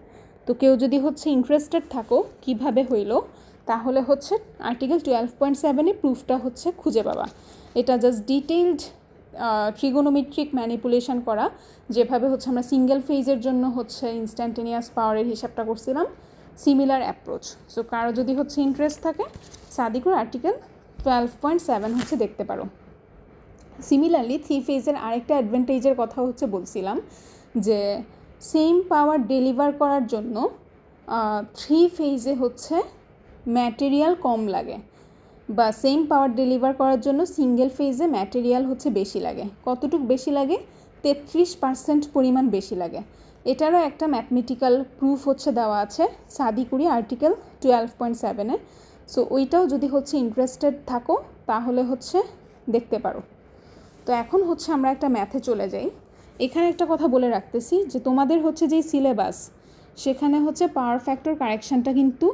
তো কেউ যদি হচ্ছে ইন্টারেস্টেড থাকো কিভাবে হইল, তাহলে হচ্ছে আর্টিকেল 12.7-এ প্রুফটা হচ্ছে খুঁজে পাবা। এটা জাস্ট ডিটেইলড ট্রিগোনোমেট্রিক ম্যানিপুলেশন করা, যেভাবে হচ্ছে আমরা সিঙ্গেল ফেজের জন্য হচ্ছে ইনস্ট্যান্টেনিয়াস পাওয়ারের হিসাবটা করছিলাম, সিমিলার অ্যাপ্রোচ। সো কারো যদি হচ্ছে ইন্টারেস্ট থাকে, সাদিকুর আর্টিকেল 12.7 হচ্ছে দেখতে পারো। সিমিলারলি 3 ফেজের আরেকটা অ্যাডভান্টেজের কথা হচ্ছে বলছিলাম যে সেম পাওয়ার ডেলিভার করার জন্য 3 ফেজে হচ্ছে ম্যাটেরিয়াল কম লাগে, বা সেম পাওয়ার ডেলিভার করার জন্য সিঙ্গেল ফেজে ম্যাটেরিয়াল হচ্ছে বেশি লাগে। কতটুকু বেশি লাগে? 33% পরিমাণ বেশি লাগে। এটারও একটা ম্যাথমেটিক্যাল প্রুফ হচ্ছে দেওয়া আছে সাদিকুরি আর্টিকেল 12.7-এ। সো ওইটাও যদি হচ্ছে ইন্টারেস্টেড থাকো তাহলে হচ্ছে দেখতে পারো। তো এখন হচ্ছে আমরা একটা ম্যাথে চলে যাই। এখানে একটা কথা বলে রাখতেছি যে তোমাদের হচ্ছে যেই সিলেবাস, সেখানে হচ্ছে পাওয়ার ফ্যাক্টর কারেকশানটা কিন্তু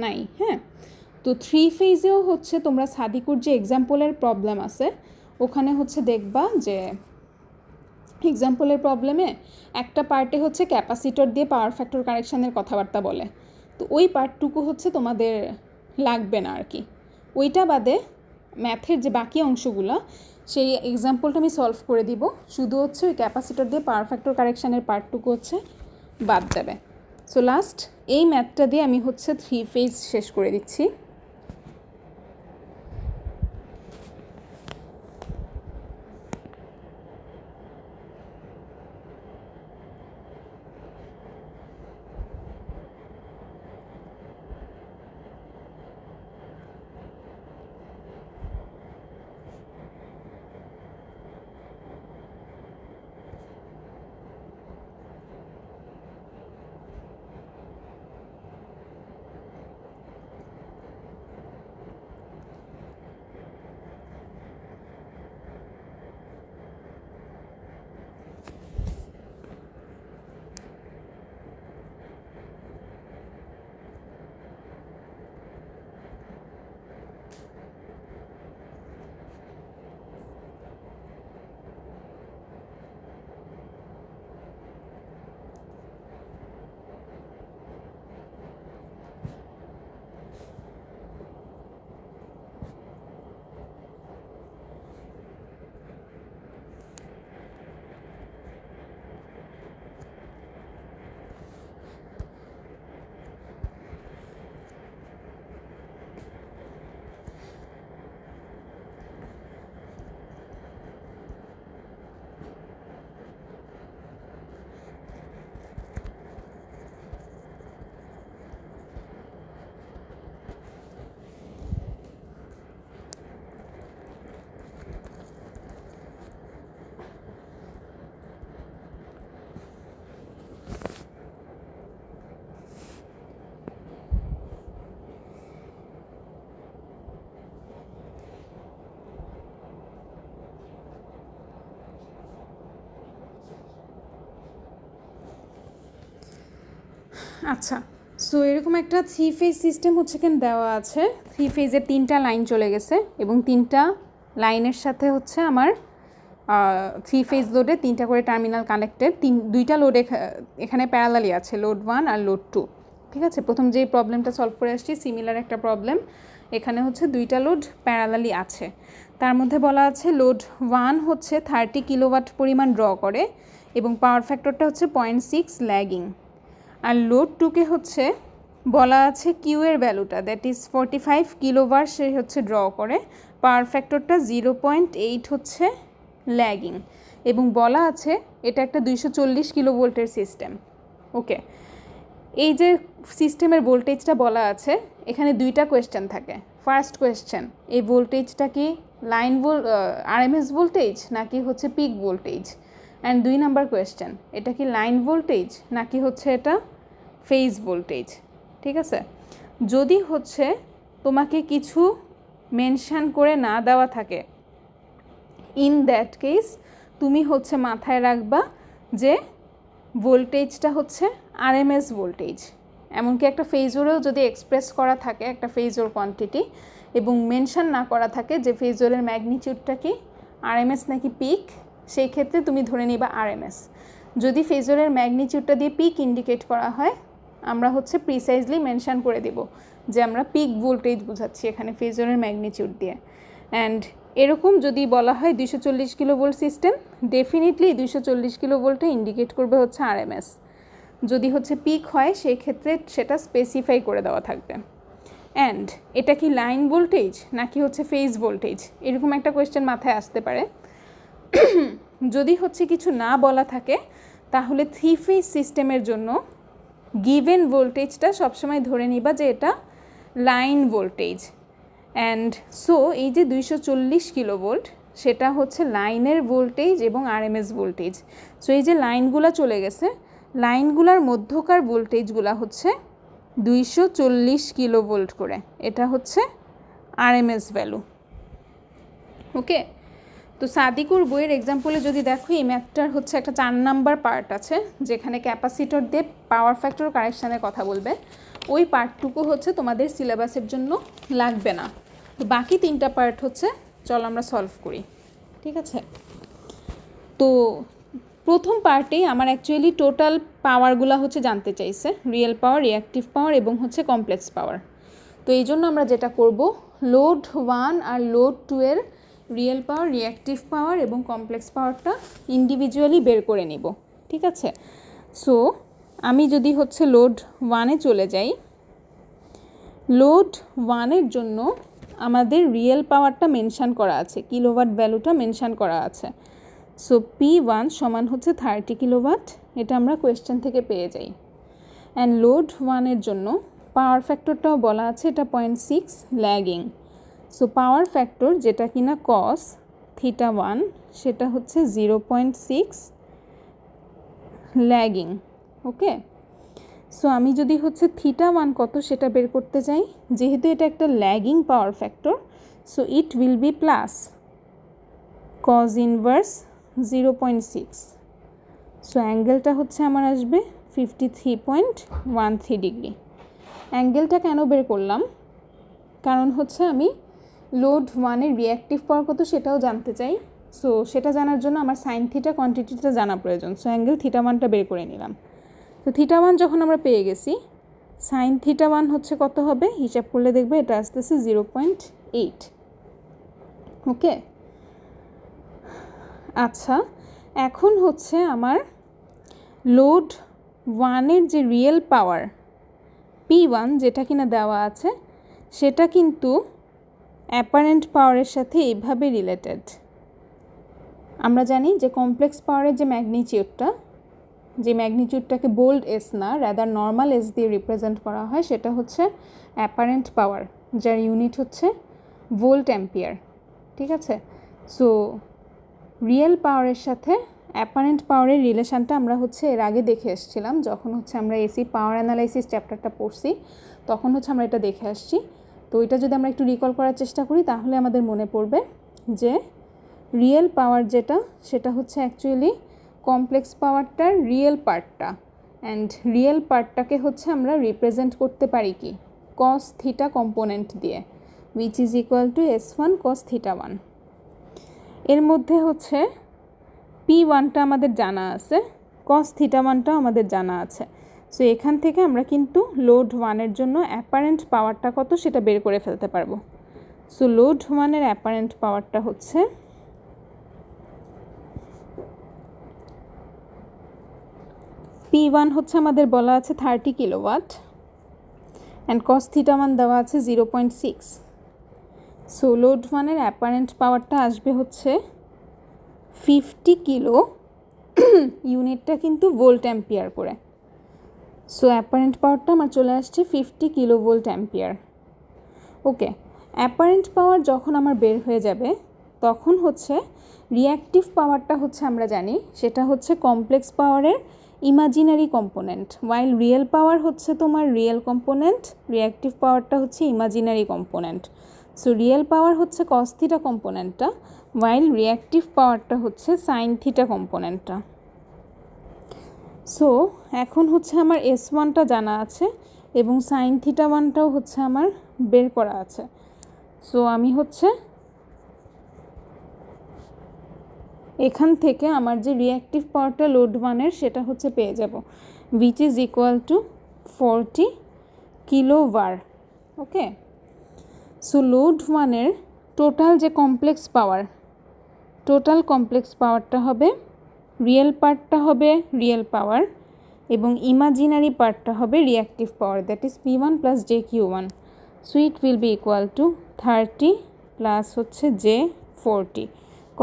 নাই। হ্যাঁ, তো 3 ফেজেও হচ্ছে তোমরা সাদিকুর যে এক্সাম্পলের প্রবলেম আছে, ওখানে হচ্ছে দেখবা যে এক্সাম্পলের প্রবলেমে একটা পার্টে হচ্ছে ক্যাপাসিটর দিয়ে পাওয়ার ফ্যাক্টর কারেকশানের কথাবার্তা বলে। তো ওই পার্টটুকু হচ্ছে তোমাদের লাগবে না আর কি। ওইটা বাদে ম্যাথের যে বাকি অংশগুলো, সেই এক্সাম্পলটা আমি সলভ করে দিব, শুধু হচ্ছে ওই ক্যাপাসিটর দিয়ে পাওয়ার ফ্যাক্টর কারেকশানের পার্টটুকু হচ্ছে বাদ যাবে। সো লাস্ট এই ম্যাথটা দিয়ে আমি হচ্ছে 3 ফেজ শেষ করে দিচ্ছি। আচ্ছা, সো এরকম একটা 3 ফেজ সিস্টেম হচ্ছে কেন দেওয়া আছে। 3 ফেজের 3টা লাইন চলে গেছে, এবং 3টা লাইনের সাথে হচ্ছে আমার 3 ফেজ লোডে 3টা করে টার্মিনাল কানেক্টেড। 2টা লোড এখানে প্যারালালি আছে, লোড 1 আর লোড 2। ঠিক আছে, প্রথম যেই প্রবলেমটা সলভ করে আসছি সিমিলার একটা প্রবলেম, এখানে হচ্ছে 2টা লোড প্যারালালি আছে। তার মধ্যে বলা আছে লোড 1 হচ্ছে 30 কিলোওয়াট পরিমাণ ড্র করে, এবং পাওয়ার ফ্যাক্টরটা হচ্ছে 0.6 ল্যাগিং। আর লোড 2কে হচ্ছে বলা আছে কিউ এর ভ্যালুটা, দ্যাট ইজ 45 কিলোভার সে হচ্ছে ড্র করে, পাওয়ার ফ্যাক্টরটা 0.8 হচ্ছে ল্যাগিং, এবং বলা আছে এটা একটা 240 কিলোভোল্টের সিস্টেম। ওকে, এই যে সিস্টেমের ভোল্টেজটা বলা আছে, এখানে দুইটা কোয়েশ্চেন থাকে। ফার্স্ট কোয়েশ্চেন, এই ভোল্টেজটা কি লাইন আরএমএস ভোল্টেজ নাকি হচ্ছে peak voltage? And 2 number question, এটা কি লাইন ভোল্টেজ নাকি হচ্ছে এটা ফেজ ভোল্টেজ? ঠিক আছে, যদি হচ্ছে তোমাকে কিছু মেনশন করে না দেওয়া থাকে, ইন দ্যাট কেস তুমি হচ্ছে মাথায় রাখবা যে ভোল্টেজটা হচ্ছে আরএমএস ভোল্টেজ। এমনকি একটা ফেজরেও যদি এক্সপ্রেস করা থাকে একটা ফেজর কোয়ান্টিটি এবং মেনশন না করা থাকে যে ফেজরের ম্যাগনিটিউডটা কি আরএমএস নাকি পিক, সেই ক্ষেত্রে তুমি ধরে নিবা আরএমএস। যদি ফেজরের ম্যাগনিটিউডটা দিয়ে পিক ইন্ডিকেট করা হয়, আমরা হচ্ছে প্রিসাইজলি মেনশন করে দেব যে আমরা পিক ভোল্টেজ বোঝাচ্ছি এখানে ফেজরের ম্যাগনিটিউড দিয়ে। অ্যান্ড এরকম যদি বলা হয় 240 কিলোভোল্ট সিস্টেম, ডেফিনেটলি 240 কিলোভোল্টটা ইন্ডিকেট করবে হচ্ছে আরএমএস। যদি হচ্ছে পিক হয় সেই ক্ষেত্রে সেটা স্পেসিফাই করে দেওয়া থাকবে। অ্যান্ড এটা কি লাইন ভোল্টেজ নাকি হচ্ছে ফেজ ভোল্টেজ, এরকম একটা কোয়েশ্চেন মাথায় আসতে পারে। যদি হচ্ছে কিছু না বলা থাকে তাহলে 3 ফেজ সিস্টেমের জন্য গিভেন ভোল্টেজটা সবসময় ধরে নিবা যে এটা লাইন ভোল্টেজ। অ্যান্ড সো এই যে 240 কিলোভোল্ট সেটা হচ্ছে লাইনের ভোল্টেজ এবং আরএমএস ভোল্টেজ। সো এই যে লাইনগুলো চলে গেছে, লাইনগুলোর মধ্যকার ভোল্টেজগুলো হচ্ছে 240 কিলোভোল্ট করে, এটা হচ্ছে আরএমএস ভ্যালু। ওকে, তো সাদিকুর বইয়ের এক্সাম্পলে যদি দেখো, এই ম্যাথটার হচ্ছে একটা 4 নাম্বার পার্ট আছে যেখানে ক্যাপাসিটর দিয়ে পাওয়ার ফ্যাক্টর কারেকশানের কথা বলবে। ওই পার্টটুকু হচ্ছে তোমাদের সিলেবাসের জন্য লাগবে না। তো বাকি 3টা পার্ট হচ্ছে চলো আমরা সলভ করি। ঠিক আছে, তো প্রথম পার্টেই আমার অ্যাকচুয়ালি টোটাল পাওয়ারগুলো হচ্ছে জানতে চাইছে, রিয়েল পাওয়ার, রিঅ্যাক্টিভ পাওয়ার এবং হচ্ছে কমপ্লেক্স পাওয়ার। তো এই জন্য আমরা যেটা করব, লোড 1 আর লোড 2 এর রিয়েল পাওয়ার, রিঅ্যাক্টিভ পাওয়ার এবং কমপ্লেক্স পাওয়ারটা ইন্ডিভিজুয়ালি বের করে নিব। ঠিক আছে, সো আমি যদি হচ্ছে লোড 1-এ চলে যাই, লোড 1-এর জন্য আমাদের রিয়েল পাওয়ারটা মেনশান করা আছে, কিলোওয়াট ভ্যালুটা মেনশান করা আছে। সো P1 সমান হচ্ছে 30 কিলোওয়াট, এটা আমরা কোয়েশ্চেন থেকে পেয়ে যাই। অ্যান্ড লোড 1-এর জন্য পাওয়ার ফ্যাক্টরটাও বলা আছে, এটা 0.6 ল্যাগিং। সো পাওয়ার ফ্যাক্টর যেটা কিনা cos θ1 সেটা হচ্ছে 0.6 ল্যাগিং। ওকে, সো আমি যদি হচ্ছে θ1 কত সেটা বের করতে চাই, যেহেতু এটা একটা lagging power factor, so it will be plus cos inverse 0.6। So অ্যাঙ্গেলটা হচ্ছে আমার আসবে 53.13 ডিগ্রি। অ্যাঙ্গেলটা কেন বের করলাম, কারণ হচ্ছে আমি লোড 1-এর রিঅ্যাক্টিভ পাওয়ার কত সেটাও জানতে চাই। সো সেটা জানার জন্য আমার সাইন থিটা কোয়ান্টিটিটা জানা প্রয়োজন। সো অ্যাঙ্গেল θ1টা বের করে নিলাম। তো θ1 যখন আমরা পেয়ে গেছি, সাইন θ1 হচ্ছে কত হবে, হিসাব করলে দেখবে এটা আসতেছে 0.8। ওকে, আচ্ছা এখন হচ্ছে আমার লোড 1-এর যে রিয়েল পাওয়ার P1 যেটা কিনা দেওয়া আছে, সেটা কিন্তু অ্যাপারেন্ট পাওয়ারের সাথে এইভাবে রিলেটেড। আমরা জানি যে কমপ্লেক্স পাওয়ারের যে ম্যাগনিটিউডটাকে বোল্ড এস না, রাদার নর্মাল এস দিয়ে রিপ্রেজেন্ট করা হয়, সেটা হচ্ছে অ্যাপারেন্ট পাওয়ার, যার ইউনিট হচ্ছে ভোল্ট অ্যাম্পিয়ার। ঠিক আছে, সো রিয়েল পাওয়ারের সাথে অ্যাপারেন্ট পাওয়ারের রিলেশানটা আমরা হচ্ছে এর আগে দেখে এসেছিলাম, যখন হচ্ছে আমরা এসি পাওয়ার অ্যানালাইসিস চ্যাপ্টারটা পড়ছি তখন হচ্ছে আমরা এটা দেখে আসছি। তো এটা যদি আমরা একটু রিকল করার চেষ্টা করি তাহলে আমাদের মনে পড়বে যে রিয়েল পাওয়ার যেটা, সেটা হচ্ছে অ্যাকচুয়ালি কমপ্লেক্স পাওয়ারটার রিয়েল পার্টটা। অ্যান্ড রিয়েল পার্টটাকে হচ্ছে আমরা রিপ্রেজেন্ট করতে পারি কি, cos থিটা কম্পোনেন্ট দিয়ে, which is equal to S1 cos θ1। এর মধ্যে হচ্ছে P1টা আমাদের জানা আছে, cos θ1টাও আমাদের জানা আছে। সো এখান থেকে আমরা কিন্তু লোড 1-এর জন্য অ্যাপারেন্ট পাওয়ারটা কত সেটা বের করে ফেলতে পারবো। সো লোড 1-এর অ্যাপারেন্ট পাওয়ারটা হচ্ছে P1 হচ্ছে আমাদের বলা আছে 30 কিলোওয়াট অ্যান্ড cos থিটা মান দেওয়া আছে 0.6। সো লোড 1 এর অ্যাপারেন্ট পাওয়ারটা আসবে হচ্ছে 50 কিলো, ইউনিটটা কিন্তু ভোল্ট অ্যাম্পিয়ার করে। সো অ্যাপারেন্ট পাওয়ারটা আমার চলে আসছে 50 কিলো ভোল্ট অ্যাম্পিয়ার। ওকে, অ্যাপারেন্ট পাওয়ার যখন আমার বের হয়ে যাবে তখন হচ্ছে রিঅ্যাক্টিভ পাওয়ারটা হচ্ছে আমরা জানি সেটা হচ্ছে কমপ্লেক্স পাওয়ারের ইমাজিনারি কম্পোনেন্ট, ওয়াইল রিয়েল পাওয়ার হচ্ছে তোমার রিয়েল কম্পোনেন্ট, রিঅ্যাক্টিভ পাওয়ারটা হচ্ছে imaginary component. So real power হচ্ছে কস থিটা কম্পোনেন্টটা, ওয়াইল রিঅ্যাক্টিভ পাওয়ারটা হচ্ছে সাইন থিটা কম্পোনেন্টটা। সো এখন হচ্ছে আমার S1টা জানা আছে এবং সাইন থিটা 1টাও হচ্ছে আমার বের করা আছে। সো আমি হচ্ছে এখান থেকে আমার যে রিঅ্যাক্টিভ পাওয়ারটা লোড 1 সেটা হচ্ছে পেয়ে যাব, which is equal to 40 kilowatt. Okay, so load 1 total যে কমপ্লেক্স পাওয়ারটা হবে, রিয়েল পার্টটা হবে রিয়েল পাওয়ার এবং ইমাজিনারি পার্টটা হবে reactive power, that is P1 plus JQ1। So it will be equal two 30 plus হচ্ছে J40।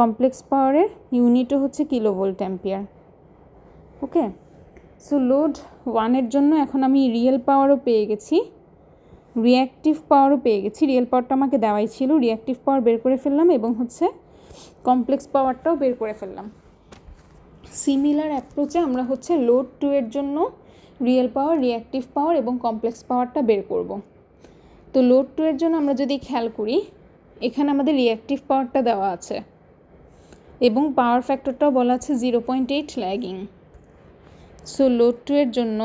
কমপ্লেক্স পাওয়ারের ইউনিটও হচ্ছে কিলোভোল্ট অ্যাম্পিয়ার। ওকে, সো লোড 1 জন্য এখন আমি রিয়েল পাওয়ারও পেয়ে গেছি, রিঅ্যাক্টিভ পাওয়ারও পেয়ে গেছি। রিয়েল পাওয়ারটা আমাকে দেওয়াই ছিল, রিঅ্যাক্টিভ পাওয়ার বের করে ফেললাম এবং হচ্ছে কমপ্লেক্স পাওয়ারটাও বের করে ফেললাম। সিমিলার অ্যাপ্রোচে আমরা হচ্ছে লোড 2 জন্য রিয়েল পাওয়ার, রিঅ্যাক্টিভ পাওয়ার এবং কমপ্লেক্স পাওয়ারটা বের করব। তো লোড 2 জন্য আমরা যদি খেয়াল করি, এখানে আমাদের রিঅ্যাক্টিভ পাওয়ারটা দেওয়া আছে এবং পাওয়ার ফ্যাক্টরটাও বলা আছে 0.8 ল্যাগিং। সো লোড 2 জন্য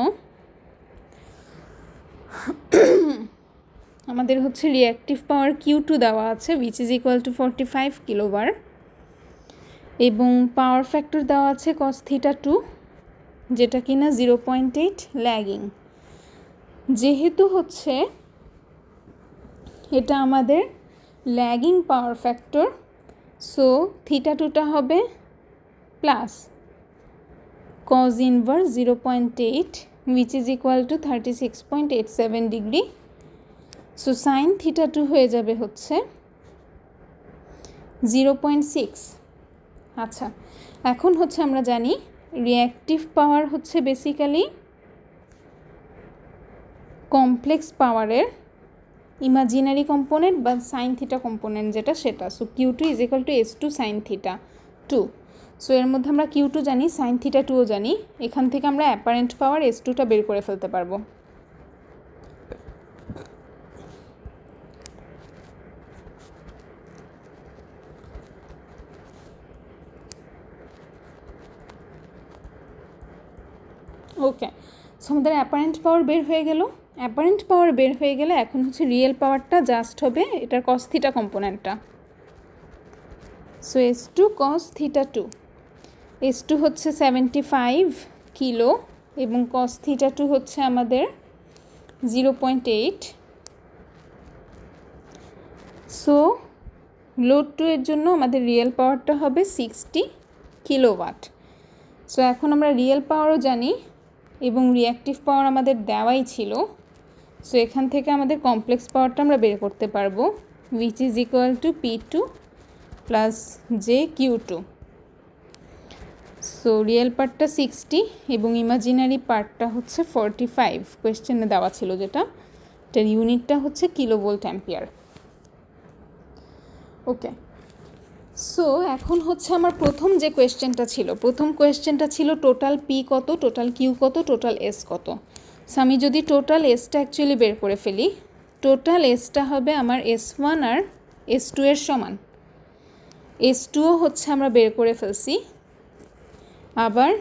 আমাদের হচ্ছে রিঅ্যাক্টিভ পাওয়ার Q2 দেওয়া আছে, which is equal to 45 kilowatt এবং পাওয়ার ফ্যাক্টর দেওয়া আছে cos থিটা 2, যেটা কিনা 0.8 ল্যাগিং। যেহেতু হচ্ছে এটা আমাদের lagging power factor, so theta 2টা হবে plus cos inverse 0.8, which is equal to 36.87 degree. So sine theta 2 হয়ে যাবে হচ্ছে 0.6। আচ্ছা, এখন হচ্ছে আমরা জানি রিঅ্যাক্টিভ পাওয়ার হচ্ছে বেসিক্যালি কমপ্লেক্স পাওয়ারের ইমাজিনারি কম্পোনেন্ট বা সাইন থিটা কম্পোনেন্ট যেটা সেটা। So Q2 is equal to S2 sine theta 2। So এর মধ্যে আমরা Q2 জানি, সাইন থিটা 2ও জানি, এখান থেকে আমরা অ্যাপারেন্ট পাওয়ার S2টা বের করে ফেলতে পারবো। ওকে, সো আমাদের অ্যাপারেন্ট পাওয়ার বের হয়ে গেল। অ্যাপারেন্ট পাওয়ার বের হয়ে গেলে এখন হচ্ছে রিয়েল পাওয়ারটা জাস্ট হবে এটার cos থিটা কম্পোনেন্টটা। So S2 cos theta 2, S2 হচ্ছে 75 কিলো এবং cos থিটা 2 হচ্ছে আমাদের 0.8। সো লোড 2 জন্য আমাদের রিয়েল পাওয়ারটা হবে 60 কিলোওয়াট। সো এখন আমরা রিয়েল পাওয়ারও জানি এবং রিঅ্যাক্টিভ পাওয়ার আমাদের দেওয়াই ছিল। সো এখান থেকে আমাদের কমপ্লেক্স পাওয়ারটা আমরা বের করতে পারবো, which is equal to P2 plus JQ2। So real পার্টটা 60 এবং ইমাজিনারি পার্টটা হচ্ছে 45, কোয়েশ্চেনে দেওয়া ছিল যেটা, এটার ইউনিটটা হচ্ছে কিলোভোল্ট অ্যাম্পিয়ার। ওকে, সো এখন হচ্ছে আমার প্রথম যে কোয়েশ্চেনটা ছিল টোটাল P কত, টোটাল Q কত, টোটাল S কত। সো আমি যদি টোটাল Sটা অ্যাকচুয়ালি বের করে ফেলি, টোটাল Sটা হবে আমার S1 আর S2 এর সমান। S2ও হচ্ছে আমরা বের করে ফেলছি, আবার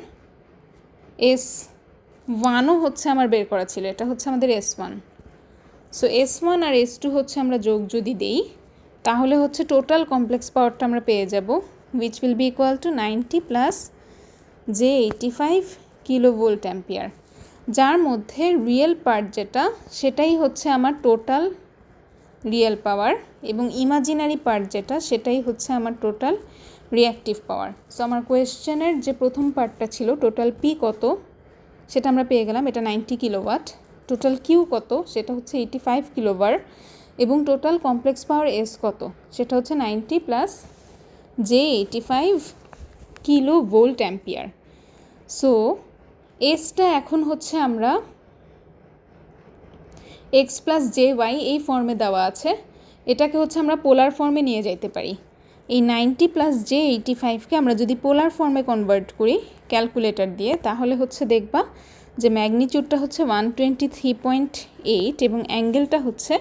S1ও হচ্ছে আমার বের করা ছিল, এটা হচ্ছে আমাদের S1। সো S1 আর S2 হচ্ছে আমরা যোগ যদি দেই তাহলে হচ্ছে টোটাল কমপ্লেক্স পাওয়ারটা আমরা পেয়ে যাব, which will be equal to 90 plus J85 kilovolt ampere, যার মধ্যে রিয়েল পার্ট যেটা সেটাই হচ্ছে আমার টোটাল রিয়েল পাওয়ার এবং ইমাজিনারি পার্ট যেটা সেটাই হচ্ছে আমার টোটাল রিঅ্যাক্টিভ পাওয়ার। সো আমার কোয়েশ্চেনের যে প্রথম পার্টটা ছিল টোটাল P কত সেটা আমরা পেয়ে গেলাম, এটা 90 কিলোওয়াট। টোটাল কিউ কত, সেটা হচ্ছে 85 কিলোবার, এবং টোটাল কমপ্লেক্স পাওয়ার এস কত, সেটা হচ্ছে 90 plus J 85 kilo volt ampere. So এসটা এখন হচ্ছে আমরা এক্স প্লাস জে ওয়াই এই ফর্মে দেওয়া আছে, এটাকে হচ্ছে আমরা পোলার ফর্মে নিয়ে যাইতে পারি। এই 90 প্লাস জে 85কে আমরা যদি পোলার ফর্মে কনভার্ট করি ক্যালকুলেটর দিয়ে, তাহলে হচ্ছে দেখবা যে ম্যাগনিটিউডটা হচ্ছে 123.8 এবং অ্যাঙ্গেলটা হচ্ছে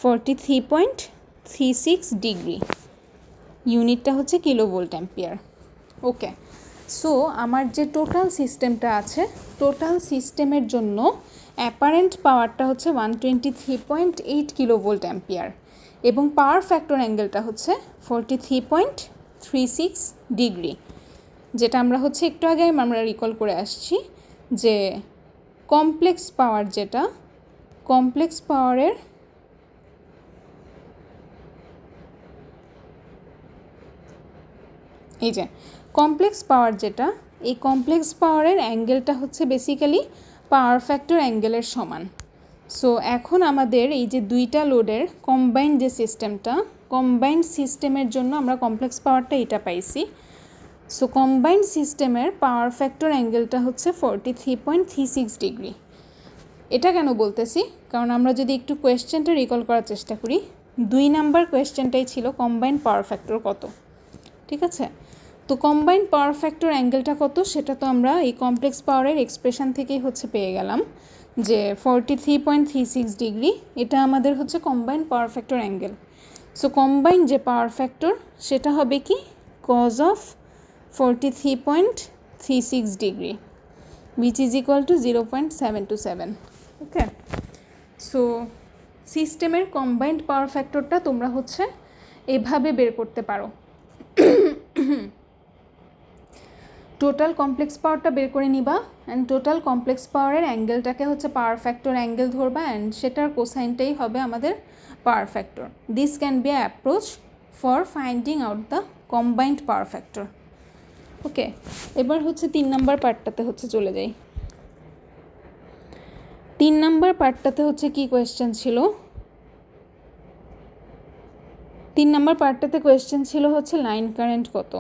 43.36 ডিগ্রি। ইউনিটটা হচ্ছে কিলো ভোল্ট অ্যাম্পিয়ার। ওকে, সো আমার যে টোটাল সিস্টেমটা আছে, টোটাল সিস্টেমের জন্য অ্যাপারেন্ট পাওয়ারটা হচ্ছে 123.8 কিলো ভোল্ট অ্যাম্পিয়ার এবং পাওয়ার ফ্যাক্টর অ্যাঙ্গেলটা হচ্ছে 43.36 ডিগ্রি, যেটা আমরা হচ্ছে একটু আগে আমরা রিকল করে আসছি যে কমপ্লেক্স পাওয়ার, যেটা কমপ্লেক্স পাওয়ারের এই যে কমপ্লেক্স পাওয়ার, যেটা এই কমপ্লেক্স পাওয়ারের অ্যাঙ্গেলটা হচ্ছে বেসিক্যালি পাওয়ার ফ্যাক্টর অ্যাঙ্গেলের সমান। সো এখন আমাদের এই যে দুইটা লোডের কম্বাইন্ড যে সিস্টেমটা, কম্বাইন্ড সিস্টেমের জন্য আমরা কমপ্লেক্স পাওয়ারটা এটা পাইছি। সো কম্বাইন্ড সিস্টেমের পাওয়ার ফ্যাক্টর অ্যাঙ্গেলটা হচ্ছে 43.36 ডিগ্রি। এটা কেন বলতেছি, কারণ আমরা যদি একটু কোয়েশ্চেনটা রিকল করার চেষ্টা করি, 2 নাম্বার কোয়েশ্চেনটাই ছিল কম্বাইন্ড পাওয়ার ফ্যাক্টর কত, ঠিক আছে? তো কম্বাইন্ড পাওয়ার ফ্যাক্টর অ্যাঙ্গেলটা কত সেটা তো আমরা এই কমপ্লেক্স পাওয়ারের এক্সপ্রেশন থেকেই হচ্ছে পেয়ে গেলাম যে 43.36 ডিগ্রি, এটা আমাদের হচ্ছে combined power factor angle. So combined যে পাওয়ার ফ্যাক্টর সেটা হবে কি cos of 43.36 degree which is equal to 0.727. Okay, so সিস্টেমের কম্বাইন্ড পাওয়ার ফ্যাক্টরটা তোমরা হচ্ছে এভাবে বের করতে পারো। টোটাল কমপ্লেক্স পাওয়ারটা বের করে নিবা অ্যান্ড টোটাল কমপ্লেক্স পাওয়ারের অ্যাঙ্গেলটাকে হচ্ছে পাওয়ার ফ্যাক্টর অ্যাঙ্গেল ধরবা অ্যান্ড সেটার কোসাইনটাই হবে আমাদের power factor. This can be a approach for finding out the combined power factor. Okay, এবার হচ্ছে 3 নাম্বার পার্টটাতে হচ্ছে চলে যাই। 3 নাম্বার পার্টটাতে হচ্ছে কি কোয়েশ্চেন ছিল, 3 নাম্বার পার্টটাতে কোয়েশ্চেন ছিল হচ্ছে লাইন কারেন্ট কত।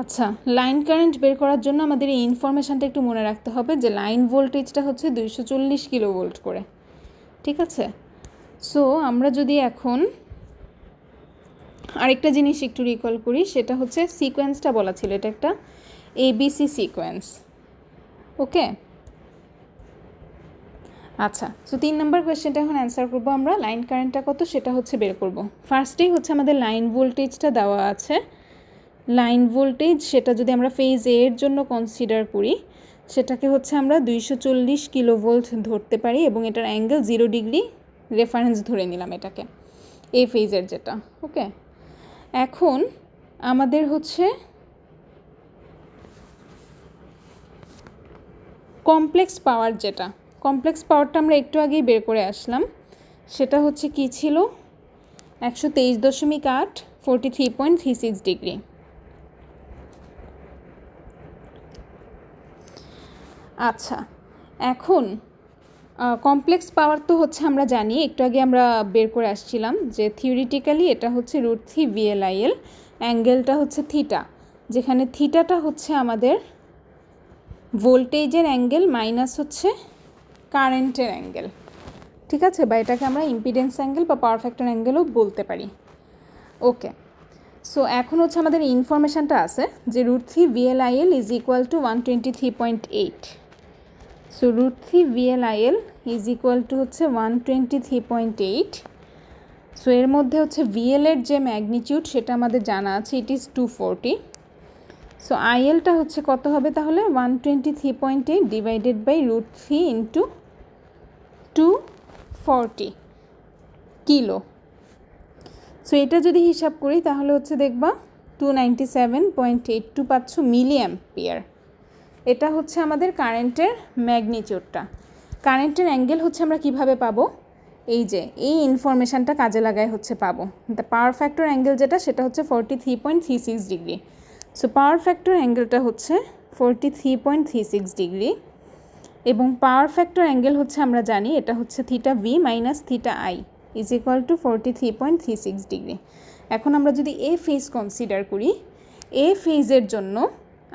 আচ্ছা, লাইন কারেন্ট বের করার জন্য আমাদের এই ইনফরমেশানটা একটু মনে রাখতে হবে যে লাইন ভোল্টেজটা হচ্ছে 240 কিলো ভোল্ট করে, ঠিক আছে? সো আমরা যদি এখন আরেকটা জিনিস একটু রিকল করি, সেটা হচ্ছে সিকোয়েন্সটা বলা ছিল, এটা একটা এবিসি সিকোয়েন্স। ওকে, আচ্ছা, সো 3 নাম্বার কোয়েশ্চেনটা এখন অ্যান্সার করবো আমরা। লাইন কারেন্টটা কত সেটা হচ্ছে বের করব। ফার্স্টেই হচ্ছে আমাদের লাইন ভোল্টেজটা দেওয়া আছে, লাইন ভোল্টেজ সেটা যদি আমরা ফেজ এ এর জন্য কনসিডার করি, সেটাকে হচ্ছে আমরা 240 কিলো ভোল্ট ধরতে পারি এবং এটার অ্যাঙ্গেল 0 ডিগ্রি রেফারেন্স ধরে নিলাম এটাকে, এ ফেজের যেটা। ওকে, এখন আমাদের হচ্ছে কমপ্লেক্স পাওয়ার, যেটা কমপ্লেক্স পাওয়ারটা আমরা একটু আগেই বের করে আসলাম, সেটা হচ্ছে কি ছিল 123.8 43.36 ডিগ্রি। আচ্ছা, এখন কমপ্লেক্স পাওয়ার তো হচ্ছে আমরা জানি, একটু আগে আমরা বের করে আসছিলাম যে থিওরিটিক্যালি এটা হচ্ছে √3 VLIL, অ্যাঙ্গেলটা হচ্ছে থিটা, যেখানে থিটাটা হচ্ছে আমাদের ভোল্টেজের অ্যাঙ্গেল মাইনাস হচ্ছে কারেন্টের অ্যাঙ্গেল, ঠিক আছে? বা এটাকে আমরা ইম্পিডেন্স অ্যাঙ্গেল বা পাওয়ার ফ্যাক্টর অ্যাঙ্গেলও বলতে পারি। ওকে, সো এখন হচ্ছে আমাদের ইনফরমেশানটা আছে যে √3 VLIL is equal to 123.8। So √3 VLIL is equal to হচ্ছে 123.8। সো এর মধ্যে হচ্ছে VL এর যে ম্যাগনিটিউড সেটা আমাদের জানা আছে, ইট ইজ 240। সো ILটা হচ্ছে কত হবে তাহলে, 123.8 divided by √3 into 240 kilo. So এটা যদি হিসাব করি তাহলে হচ্ছে দেখবা 297.82 পাচ্ছ মিলি অ্যাম্পিয়ার। এটা হচ্ছে আমাদের কারেন্টের ম্যাগনিটিউডটা। কারেন্টের অ্যাঙ্গেল হচ্ছে আমরা কিভাবে পাবো, এই যে এই ইনফরমেশানটা কাজে লাগায় হচ্ছে পাবো। দ্য পাওয়ার ফ্যাক্টর অ্যাঙ্গেল যেটা সেটা হচ্ছে 43.36 ডিগ্রি। সো পাওয়ার ফ্যাক্টর অ্যাঙ্গেলটা হচ্ছে 43.36 ডিগ্রি এবং পাওয়ার ফ্যাক্টর অ্যাঙ্গেল হচ্ছে আমরা জানি এটা হচ্ছে theta V minus theta I is equal to 43.36 degree. এখন আমরা যদি এ ফেজ কনসিডার করি, এ ফেজের জন্য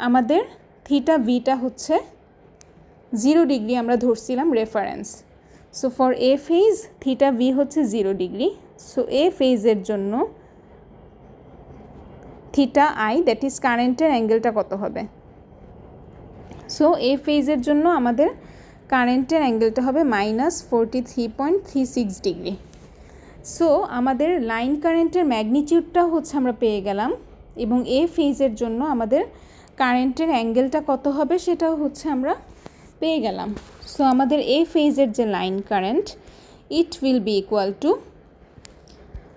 আমাদের থিটা ভিটা হচ্ছে 0 ডিগ্রি আমরা ধরছিলাম reference. So for A phase theta V হচ্ছে 0 ডিগ্রি। সো এ ফেজের জন্য থিটা আই দ্যাট ইজ কারেন্টের অ্যাঙ্গেলটা কত হবে? সো এ ফেজের জন্য আমাদের কারেন্টের অ্যাঙ্গেলটা হবে মাইনাস 43.36 ডিগ্রি। সো আমাদের লাইন কারেন্টের ম্যাগনিটিউডটা হচ্ছে আমরা পেয়ে গেলাম, এবং এ ফেজের জন্য আমাদের কারেন্টের অ্যাঙ্গেলটা কত হবে সেটাও হচ্ছে আমরা পেয়ে গেলাম। সো আমাদের এ ফেজের যে line current, it will be equal to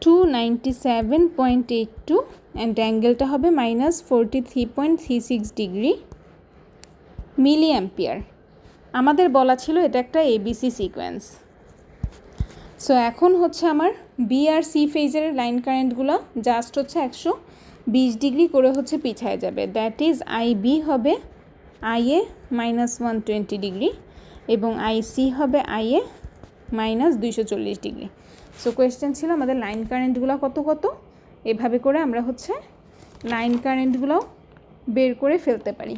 297.82 and অ্যাঙ্গেলটা হবে মাইনাস 43.36 ডিগ্রি মিলি অ্যাম্পিয়ার। আমাদের বলা ছিল এটা একটা এবিসি সিকোয়েন্স। সো এখন হচ্ছে আমার বি আর সি ফেজের লাইন কারেন্টগুলো জাস্ট হচ্ছে 120 ডিগ্রি করে হচ্ছে পিছায় যাবে। দ্যাট ইজ আই বি হবে আই এ মাইনাস 120 ডিগ্রি এবং আই সি হবে I A minus 240 degree. So question ছিল আমাদের লাইন কারেন্টগুলো কত কত, এভাবে করে আমরা হচ্ছে লাইন কারেন্টগুলো বের করে ফেলতে পারি।